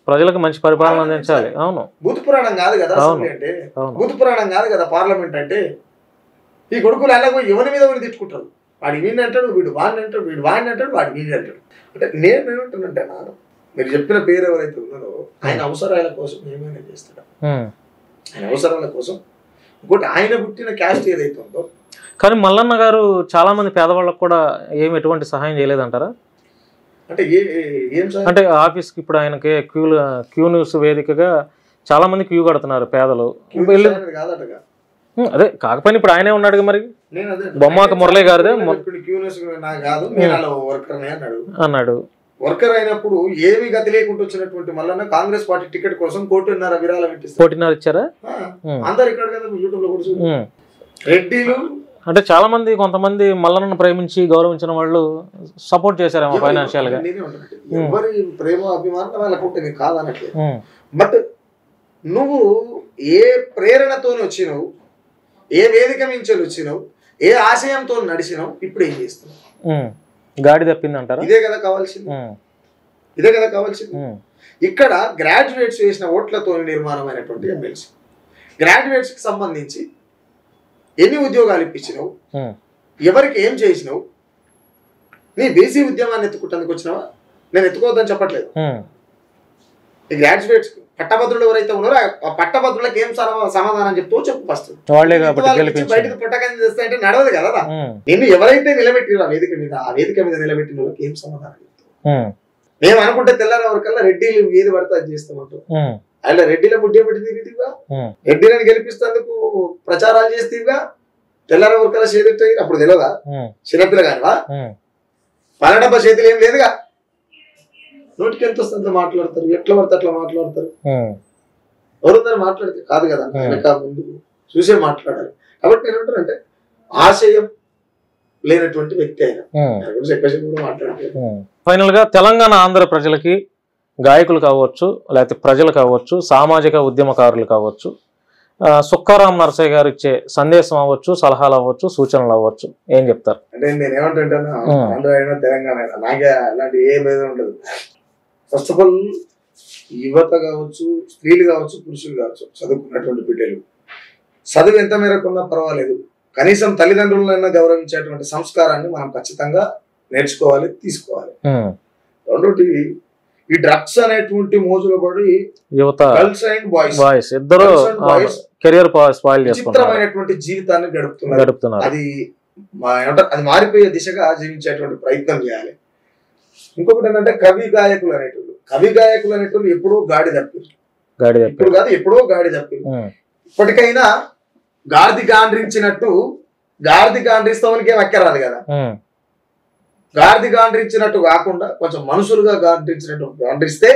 ప్రజలకు మంచి పరిపాలన అందించాలి. అవును, భూత పురాణం కాదు కదా అసెంబ్లీ అంటే, భూత పురాణం కాదు కదా పార్లమెంట్ అంటే. ఈ కొడుకులు అలాగో ఎవరి మీద ఎవరు తిట్టుకుంటారు, వాడు వీడిని అంటాడు, వీడు వాడిని అంటాడు, వీడు వాడిని అంటాడు, వాడు వీడిని అంటాడు. అంటే నేను ఏమంటానంటే నాన్న, మీరు చెప్పిన పేరు ఎవరైతే ఉన్నారో ఆయన అవసరాల కోసం ఏమైనా చేస్తాడు, ఆయన అవసరాల కోసం. ఇంకోటి ఆయన పుట్టిన క్యాస్ట్ ఏదైతే ఉందో. కానీ మల్లన్న గారు చాలా మంది పేదవాళ్ళకు కూడా ఏమి ఎటువంటి సహాయం చేయలేదంటారా? అంటే ఏం అంటే ఆఫీస్కి ఇప్పుడు ఆయనకి క్యూ న్యూస్ వేదికగా చాలా మంది క్యూ కడుతున్నారు పేదలు. కాదటగా అదే కాకపోయినా ఇప్పుడు ఆయనే ఉన్నాడు మరి, బొమ్మాక మురళి గారిదే అన్నాడు. వర్కర్ అయినప్పుడు ఏమి గతి లేకుండా వచ్చినటువంటి మల్లన్న కాంగ్రెస్ పార్టీ టికెట్ కోసం 1.5 విరాళం ఇచ్చారా? అందరు ఇక్కడ కదా యూట్యూబ్ లో కూడా రెడ్డిలు అంటే చాలా మంది కొంతమంది మల్లన్నను ప్రేమించి గౌరవించిన వాళ్ళు సపోర్ట్ చేశారేమో ఫైనాన్షియల్ గా. ఎవరి ప్రేమ అభిమానం వాళ్ళకు ఉంటుంది కాదనట్లేదు. బట్ నువ్వు ఏ ప్రేరణతో వచ్చినావు, ఏ వేదిక నుంచి వచ్చినావు, ఏ ఆశయంతో నడిచినావు, ఇప్పుడు ఏం చేస్తున్నావు? గాడి తప్పింది అంటారా? ఇదే కదా కావాల్సింది, ఇదే కదా కావాల్సింది. ఇక్కడ గ్రాడ్యుయేట్స్ వేసిన ఓట్లతో నిర్మాణమైనటువంటి ఎమ్మెల్సీ, గ్రాడ్యుయేట్స్ కి సంబంధించి ఎన్ని ఉద్యోగాలు ఇప్పించినావు, ఎవరికి ఏం చేసినావు? నీ బీసీ ఉద్యమాన్ని ఎత్తుకుంటానికి వచ్చినావా? నేను ఎత్తుకోవద్దని చెప్పట్లేదు. ఈ గ్రాడ్యుయేట్స్ పట్టభద్రులు ఎవరైతే ఉన్నారో ఆ పట్టభద్రులకు ఏం సమాధానం చెప్తూ చెప్పు ఫస్ట్. బయటకు పుట్టకని చేస్తే అంటే నడవదు కదా. నిన్ను ఎవరైతే నిలబెట్టిరో ఆ వేదిక మీద, ఆ వేదిక మీద నిలబెట్టిన వాళ్ళకి ఏం సమాధానం చెప్తావు? మేము అనుకుంటే తెల్లారి వరకల్లా రెడ్డిలు ఏది పడితే అది చేస్తామంటారు. ఆయన రెడ్డిల బుడ్డే పెట్టి తిరిగిగా, రెడ్డిలను గెలిపిస్తేందుకు ప్రచారాలు చేస్తేగా, తెల్లారి వరకల్లా చేతి అప్పుడు తెలియదా? చిన్నపిల్ల కానివా? పన్నెండబ్బ చేతులు ఏం లేదుగా. నోటికి ఎంత వస్తుంది మాట్లాడతారు, ఎట్లా పడితే అట్లా మాట్లాడతారు. ఎవరుందని మాట్లాడితే కాదు కదా, వెనక ముందు చూసే మాట్లాడాలి. కాబట్టి నేను ఏమంటానంటే ఆశయం లేనటువంటి వ్యక్తి అయినా మాట్లాడతారు. ఫైనల్ గా తెలంగాణ ఆంధ్ర ప్రజలకి, గాయకులు కావచ్చు, లేకపోతే ప్రజలు కావచ్చు, సామాజిక ఉద్యమకారులు కావచ్చు, సుక్కారాం నరసయ్య గారు ఇచ్చే సందేశం అవ్వచ్చు, సలహాలు అవ్వచ్చు, సూచనలు అవ్వచ్చు, ఏం చెప్తారు? అంటే నేను ఏమంటుంటాను, ఆంధ్ర అయినా తెలంగాణ అయినా నాకే అలాంటి ఏ భేదం ఉండదు. ఫస్ట్ ఆఫ్ ఆల్ యువత కావచ్చు, స్త్రీలు కావచ్చు, పురుషులు కావచ్చు, చదువుకున్నటువంటి బిడ్డలు చదువు ఎంత మేరకు ఉన్నా పర్వాలేదు, కనీసం తల్లిదండ్రులైనా గౌరవించేటువంటి సంస్కారాన్ని మనం ఖచ్చితంగా నేర్చుకోవాలి, తీసుకోవాలి. రెండోటి ఈ డ్రగ్స్ అనేటువంటి మోజులో పడి యువత, గర్ల్స్ అండ్ బాయ్స్ ఇద్దరు కెరియర్ స్పాయిల్ విచిత్రమైనటువంటి జీవితాన్ని గడుపుతున్నారు. అది మారిపోయే దిశగా జీవించేటువంటి ప్రయత్నం చేయాలి. ఇంకొకటి ఏంటంటే కవి గాయకులు అనేటువంటి ఎప్పుడో గాడి తప్పారు, ఇప్పుడు కాదు ఎప్పుడో గాడి తప్పారు. ఇప్పటికైనా గాడిది గాండ్రించినట్టు గాడిది గాండ్రిస్తామనికి ఏం అక్కరాదు కదా. గాడిది గాండ్రించినట్టు కాకుండా కొంచెం మనుషులుగా గాండ్రిస్తే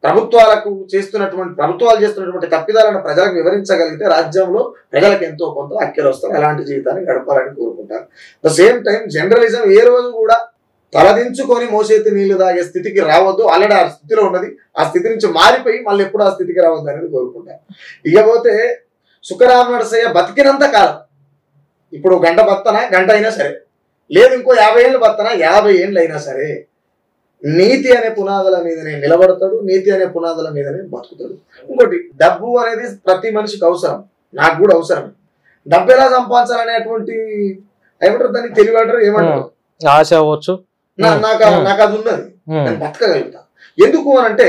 ప్రభుత్వాలు చేస్తున్నటువంటి తప్పిదాలను ప్రజలకు వివరించగలిగితే రాజ్యంలో ప్రజలకు ఎంతో కొంత అక్కలు వస్తారు. అలాంటి జీవితాన్ని గడపాలని కోరుకుంటారు. ద సేమ్ టైం జర్నలిజం ఏ రోజు కూడా తలదించుకొని మోసేతి నీళ్లు తాగే స్థితికి రావద్దు. ఆల్రెడీ ఆ స్థితిలో ఉన్నది, ఆ స్థితి నుంచి మారిపోయి మళ్ళీ ఎప్పుడు ఆ స్థితికి రావద్దు అనేది కోరుకుంటారు. ఇకపోతే సుఖరామ నరసయ్య బతికినంత కాలం, ఇప్పుడు గంట బతనా గంట అయినా సరే, లేదు ఇంకో 50 ఏళ్ళు బతనా 50 ఏళ్ళు అయినా సరే, నీతి అనే పునాదుల మీదనే నిలబడతాడు, నీతి అనే పునాదుల మీదనే బతుకుతాడు. ఇంకోటి డబ్బు అనేది ప్రతి మనిషికి అవసరం, నాకు కూడా అవసరం. డబ్బు ఎలా సంపాదించాలనేటువంటి ఏమంటారు దాన్ని, తెలియటారు ఏమంటారు, ఆశ అవ్వచ్చు. నాకు అది ఉన్నది, నేను బతకగలుగుతా. ఎందుకు అని అంటే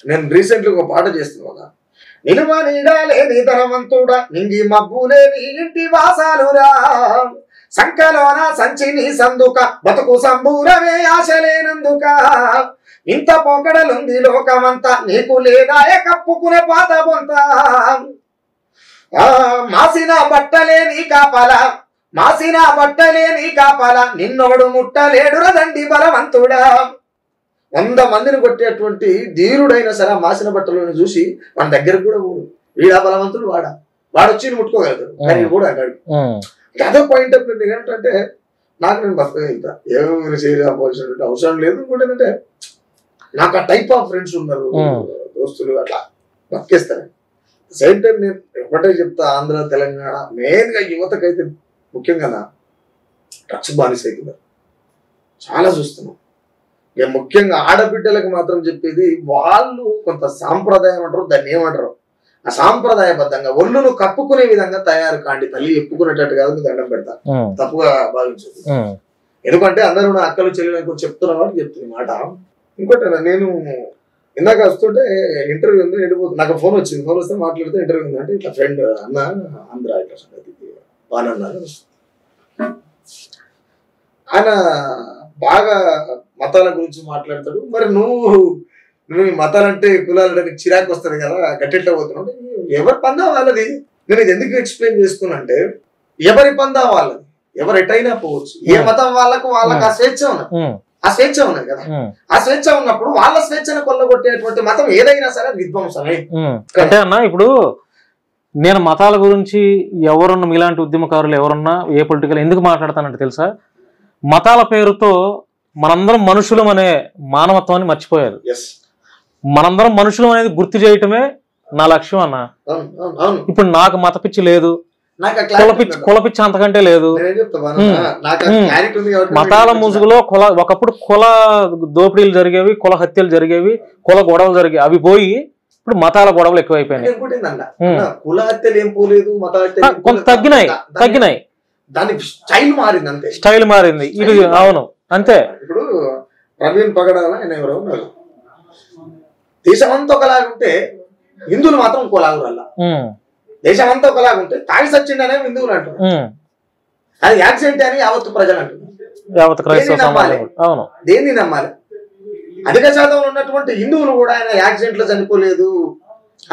నేను రీసెంట్లీ ఒక పాట చేస్తున్నా, నిలువ నీడాలే నీ ధనవంతుడా, నింగి మబ్బులే నీ ఇంటి వాసాలురా, సంకలోన సంచిని సందుక బతుకు సంబూరమే ఆశలేనందుక, ఇంత పొగడలుంది లోకమంతా నీకు లేదాయ కప్పుకునే పాత బొంత, మాసిన బట్టలే నీ కాపల నిన్నోడు ముట్టలేడు రండి బలవంతుడా. 100 మందిని కొట్టేటువంటి ధీరుడైనా సరే మాసిన బట్టలను చూసి మన దగ్గరకు కూడా పోడు, వీడా బలవంతుడు వాడా. వాడు వచ్చి ముట్టుకోగలుగుతాడు కానీ కూడా అంటాడు. అదో పాయింట్ ఆఫ్ వ్యూ ఏంటంటే నాకు నేను బతక వెళ్తా ఎవరు చేయకపోవాల్సినటువంటి అవసరం లేదు. ఇంకోటి ఏంటంటే నాకు ఆ టైప్ ఆఫ్ ఫ్రెండ్స్ ఉన్నారు, దోస్తులు, అట్లా బతికేస్తాను. సేమ్ టైం నేను ఒకటే చెప్తా, ఆంధ్ర తెలంగాణ మెయిన్ గా యువతకైతే ముఖ్యంగా డ్రగ్స్ బానిస అవుతున్నారు చాలా చూస్తున్నాం. ఇక ముఖ్యంగా ఆడబిడ్డలకు మాత్రం చెప్పేది, వాళ్ళు కొంత సాంప్రదాయం అంటారు, దాన్ని ఏమంటారు, ఆ సాంప్రదాయబద్ధంగా ఒళ్ళును కప్పుకునే విధంగా తయారు కాండి. తల్లి ఎప్పుకునేటట్టు కాదు, మీరు దండం పెడతా, తప్పుగా భావించదు. ఎందుకంటే అందరూ నా అక్కలు చెల్లెలకు చెప్తున్నా కాబట్టి చెప్తున్న మాట. ఇంకోటి నేను ఇందాక వస్తుంటే ఇంటర్వ్యూ ఉంది, వెళ్ళిపోతుంది, నాకు ఫోన్ వచ్చింది, ఫోన్ వస్తే మాట్లాడితే ఇంటర్వ్యూ ఉంది అంటే ఇట్లా ఫ్రెండ్ అన్న ఆంధ్ర ఇట్లా సంగతి బానన్నారు. ఆయన బాగా మతాల గురించి మాట్లాడతాడు. మరి నువ్వు మతాలంటే కులాలంటే నీకు చిరాకు వస్తుంది కదా, గట్టెట్లా పోతున్నావు, ఎవరి పందా వాళ్ళది. నేను ఇది ఎందుకు ఎక్స్ప్లెయిన్ చేసుకున్నా అంటే, ఎవరి పందా వాళ్ళది, ఎవరు ఎటైనా పోవచ్చు, ఏ మతం వాళ్ళకు ఆ స్వేచ్ఛ ఉన్నది, ఆ స్వేచ్ఛ ఉన్నది కదా. ఆ స్వేచ్ఛ ఉన్నప్పుడు వాళ్ళ స్వేచ్ఛను కొల్లగొట్టేటువంటి మతం ఏదైనా సరే విధ్వంసమే. అంటే అన్న ఇప్పుడు నేను మతాల గురించి ఎవరున్నా, మీలాంటి ఉద్యమకారులు ఎవరున్నా ఏ పొలిటికల్ ఎందుకు మాట్లాడతానంటే తెలుసా, మతాల పేరుతో మనందరం మనుషులం అనే మానవత్వాన్ని మర్చిపోయారు. మనందరం మనుషులం అనేది గుర్తు చేయటమే నా లక్ష్యం అన్న. ఇప్పుడు నాకు మత పిచ్చి లేదు, కుల పిచ్చి అంతకంటే లేదు. మతాల ముసుగులో ఒకప్పుడు కుల దోపిడీలు జరిగేవి, కుల హత్యలు జరిగేవి, కుల గొడవలు జరిగేవి, అవి పోయి ఇప్పుడు మతాల గొడవలు ఎక్కువైపోయినాయి. కొంత తగ్గినాయి, దాని స్టైల్ మారింది అంతే, స్టైల్ మారింది ఇది. అవును అంతే. ఇప్పుడు ప్రవీణ్ పగడాల ఆయన ఎవరో ఉన్నారు, దేశమంతా ఒకలాగుంటే హిందువులు మాత్రం ఇంకోలాగు వల్ల, దేశమంతా ఒకలాగుంటే తాగి సచ్చిండనే హిందువులు అంటారు, అది యాక్సిడెంట్ అని యావత్తు ప్రజలు అంటున్నారు. దేన్ని నమ్మాలి? అధిక శాతం ఉన్నటువంటి హిందువులు కూడా ఆయన యాక్సిడెంట్ లో చనిపోలేదు,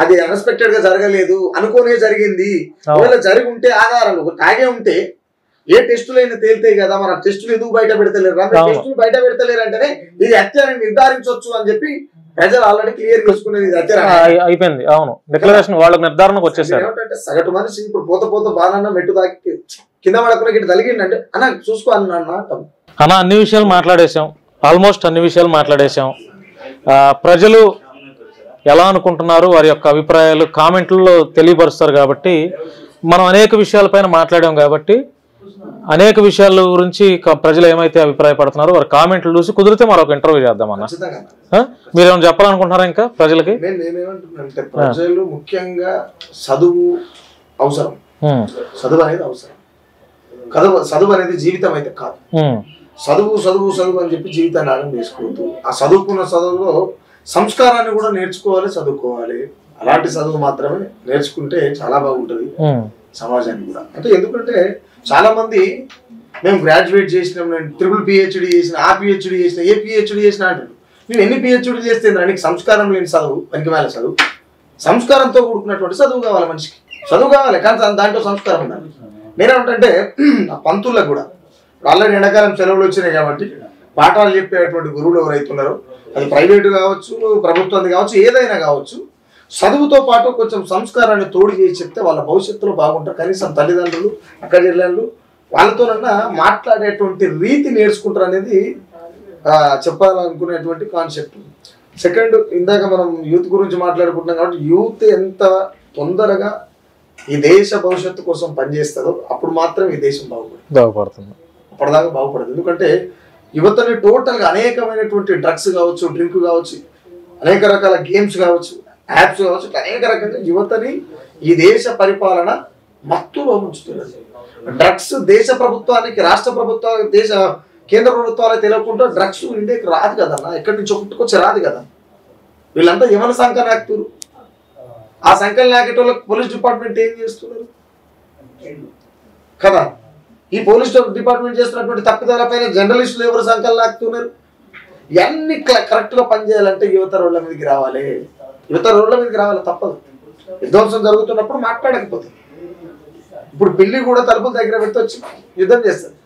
అది అన్ఎక్స్పెక్టెడ్ గా జరగలేదు, అనుకోనే జరిగింది. ఒకవేళ జరిగి ఉంటే ఆధారాలు తాగే ఉంటే ఏ టెస్టులు అయినా తేలితాయి కదా, మన టెస్టులు ఎందుకు బయట పెడతలేరు, టెస్టులు బయట పెడతలేరు అంటేనే ఇది హత్య అని నిర్ధారించవచ్చు అని చెప్పి ప్రజలు ఆల్రెడీ క్లియర్ చేసుకునేది హత్య అయిపోయింది. అవును, డిక్లరేషన్ వాళ్ళకి నిర్ధారణకు వచ్చేసారు. ఏమంటే సగటు మనిషి ఇప్పుడు పోత బాగా మెట్టు తాకి కింద పడకుండా ఇటు తలిగిందంటే అన్న చూసుకో అన్న అన్ని విషయాలు మాట్లాడేశాం, ఆల్మోస్ట్ అన్ని విషయాలు మాట్లాడేశాం. ప్రజలు ఎలా అనుకుంటున్నారు, వారి యొక్క అభిప్రాయాలు కామెంట్లలో తెలియపరుస్తారు కాబట్టి మనం అనేక విషయాలపైన మాట్లాడాం కాబట్టి అనేక విషయాల గురించి ప్రజలు ఏమైతే అభిప్రాయపడుతున్నారో వారి కామెంట్లు చూసి కుదిరితే మరొక ఇంటర్వ్యూ చేద్దాం అన్న. మీరు ఏమైనా చెప్పాలనుకుంటున్నారా ఇంకా ప్రజలకి? నేనేమంటున్నానంటే ప్రజలు ముఖ్యంగా చదువు అవసరం, చదువు అనేది అవసరం, చదువు అనేది జీవితం అయితే కాదు. చదువు అని చెప్పి జీవితాన్ని ఆగం చేసుకోవద్దు. ఆ చదువుకున్న చదువులో సంస్కారాన్ని కూడా నేర్చుకోవాలి, చదువుకోవాలి. అలాంటి చదువు మాత్రమే నేర్చుకుంటే చాలా బాగుంటది సమాజానికి కూడా. అంటే ఎందుకంటే చాలా మంది మేము గ్రాడ్యుయేట్ చేసినాం, నేను ట్రిపుల్ పిహెచ్డి చేసిన, ఆ పిహెచ్డి చేసిన, ఏ పిహెచ్డి చేసిన అంటాడు. నేను ఎన్ని పిహెచ్డి చేస్తే నీకు సంస్కారం లేని చదువు, పనికిమాల చదువు. సంస్కారంతో కూడుకున్నటువంటి చదువు కావాలి మనిషికి, చదువు కావాలి కానీ దాంట్లో సంస్కారం ఉండాలి. నేనేమంటే ఆ పంతులకు కూడా ఆల్రెడీ ఎండాకాలం సెలవులు వచ్చినాయి కాబట్టి పాఠాలు చెప్పేటువంటి గురువులు ఎవరైతున్నారో, అది ప్రైవేటు కావచ్చు, ప్రభుత్వాన్ని కావచ్చు, ఏదైనా కావచ్చు, చదువుతో పాటు కొంచెం సంస్కారాన్ని తోడు చేసి చెప్తే వాళ్ళ భవిష్యత్తులో బాగుంటారు. కనీసం తల్లిదండ్రులు, అక్క చెల్లెళ్ళు వాళ్ళతోనన్నా మాట్లాడేటువంటి రీతి నేర్చుకుంటారు అనేది చెప్పాలనుకునేటువంటి కాన్సెప్ట్. సెకండ్, ఇందాక మనం యూత్ గురించి మాట్లాడుకుంటున్నాం కాబట్టి యూత్ ఎంత తొందరగా ఈ దేశ భవిష్యత్తు కోసం పనిచేస్తుందో అప్పుడు మాత్రం ఈ దేశం బాగుపడుతుంది, అప్పటిదాకా బాగుపడదు. ఎందుకంటే యువతని టోటల్గా అనేకమైనటువంటి డ్రగ్స్ కావచ్చు, డ్రింక్ కావచ్చు, అనేక రకాల గేమ్స్ కావచ్చు, యాప్స్ కావచ్చు, అనేక రకంగా యువతని ఈ దేశ పరిపాలన మత్తులో ఉంచుతున్నది. డ్రగ్స్ దేశ ప్రభుత్వానికి, రాష్ట్ర ప్రభుత్వానికి, దేశ కేంద్ర ప్రభుత్వాలకు తెలియకుండా డ్రగ్స్ ఇండియాకి రాదు కదన్నా, ఎక్కడి నుంచి పుట్టుకొచ్చి రాదు కదా. వీళ్ళంతా ఎవరి సంఖ్య నాకుతారు, ఆ సంఖ్యలు నాకేటోళ్ళకి పోలీస్ డిపార్ట్మెంట్ ఏం చేస్తున్నారు కదా. ఈ పోలీస్ డిపార్ట్మెంట్ చేస్తున్నటువంటి తప్పిదాల పైన జర్నలిస్టులు ఎవరు సంఖ్యలు నాకుతున్నారు. ఇవన్నీ కరెక్ట్గా పనిచేయాలంటే యువత రోడ్ల మీదకి రావాలి, తప్పదు. విధ్వంసం జరుగుతున్నప్పుడు మాట్లాడకపోతే, ఇప్పుడు పిల్లి కూడా తలుపుల దగ్గర పెట్టి వచ్చి యుద్ధం చేస్తుంది,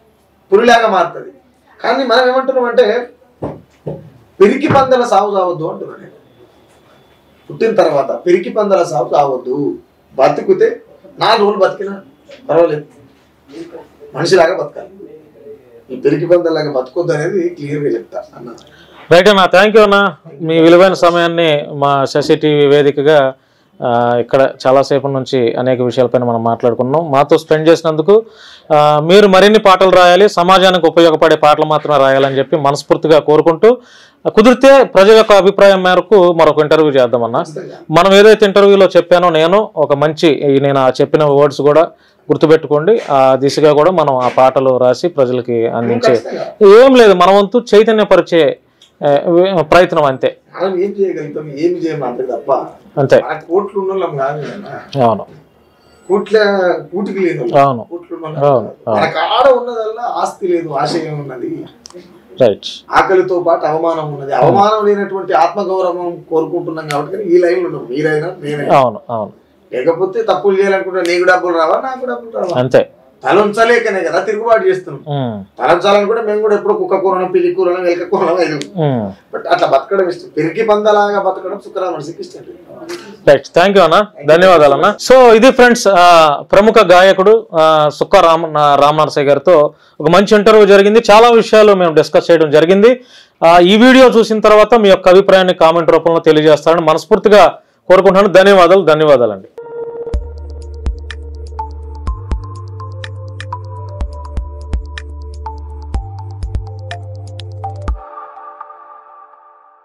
పులిలాగా మారుతుంది. కానీ మనం ఏమంటున్నామంటే పిరికి పందల సాగు కావద్దు అంటున్నాను. పుట్టిన తర్వాత పిరికి పందల సాగు కావద్దు, బతికితే 4 రోజులు బతికినా పర్వాలేదు, మనిషిలాగా బతకాలి. ఈ పెరిగి పందలాగా బతకొద్దు అనేది క్లియర్గా చెప్తా అన్న. రైట్ అన్న, థ్యాంక్ యూ అన్న. మీ విలువైన సమయాన్ని మా శశి టీవీ వేదికగా ఇక్కడ చాలాసేపు నుంచి అనేక విషయాలపైన మనం మాట్లాడుకున్నాం. మాతో స్పెండ్ చేసినందుకు మీరు మరిన్ని పాటలు రాయాలి, సమాజానికి ఉపయోగపడే పాటలు మాత్రమే రాయాలని చెప్పి మనస్ఫూర్తిగా కోరుకుంటూ, కుదిరితే ప్రజల యొక్క అభిప్రాయం మేరకు మరొక ఇంటర్వ్యూ చేద్దామన్నా. మనం ఏదైతే ఇంటర్వ్యూలో చెప్పానో నేను ఒక మంచి, నేను ఆ చెప్పిన వర్డ్స్ కూడా గుర్తుపెట్టుకోండి, ఆ దిశగా కూడా మనం ఆ పాటలు రాసి ప్రజలకి అందించే, ఏం లేదు మన వంతు చైతన్యపరిచే ప్రయత్నం అంతే. మనం ఏం చేయగలుగుతాం, ఏమి చేయము అంతే తప్ప అంతే. కోట్లు ఉన్నోళ్ళం కాదు. అవును, కూటికి లేదు. అవును, కోట్లు మనకు ఆడ ఉన్నదల్లా ఆస్తి లేదు, ఆశయం ఉన్నది, రైట్, ఆకలితో పాటు అవమానం ఉన్నది. అవమానం లేనటువంటి ఆత్మగౌరవం కోరుకుంటున్నాం కాబట్టి ఈ లైన్ ఉన్నాం, మీరైనా నేనైనా. అవును, అవును. లేకపోతే తప్పులు చేయాలనుకుంటే నీకు డబ్బులు రావా, నాకు డబ్బులు రావా, అంతే. తలంచలేకనే కదా తిరుగుబాటు చేస్తున్నాం. తలంచాలని కూడా మేము కూడా ఎప్పుడు కుక్క కూరను, పిల్లి కూరను, వెలక కూరను లేదు. బట్ అట్లా బతకడం ఇష్టం, పెరిగి పందలాగా బతకడం సుఖరామర్శికి ఇష్టం. రైట్, థ్యాంక్ యూ అన్న, ధన్యవాదాలు అన్న. సో ఇది ఫ్రెండ్స్, ప్రముఖ గాయకుడు సుక్క రామనరసయ్య గారితో ఒక మంచి ఇంటర్వ్యూ జరిగింది. చాలా విషయాలు మేము డిస్కస్ చేయడం జరిగింది. ఈ వీడియో చూసిన తర్వాత మీ యొక్క అభిప్రాయాన్ని కామెంట్ రూపంలో తెలియజేస్తారని మనస్ఫూర్తిగా కోరుకుంటున్నాను. ధన్యవాదాలు అండి.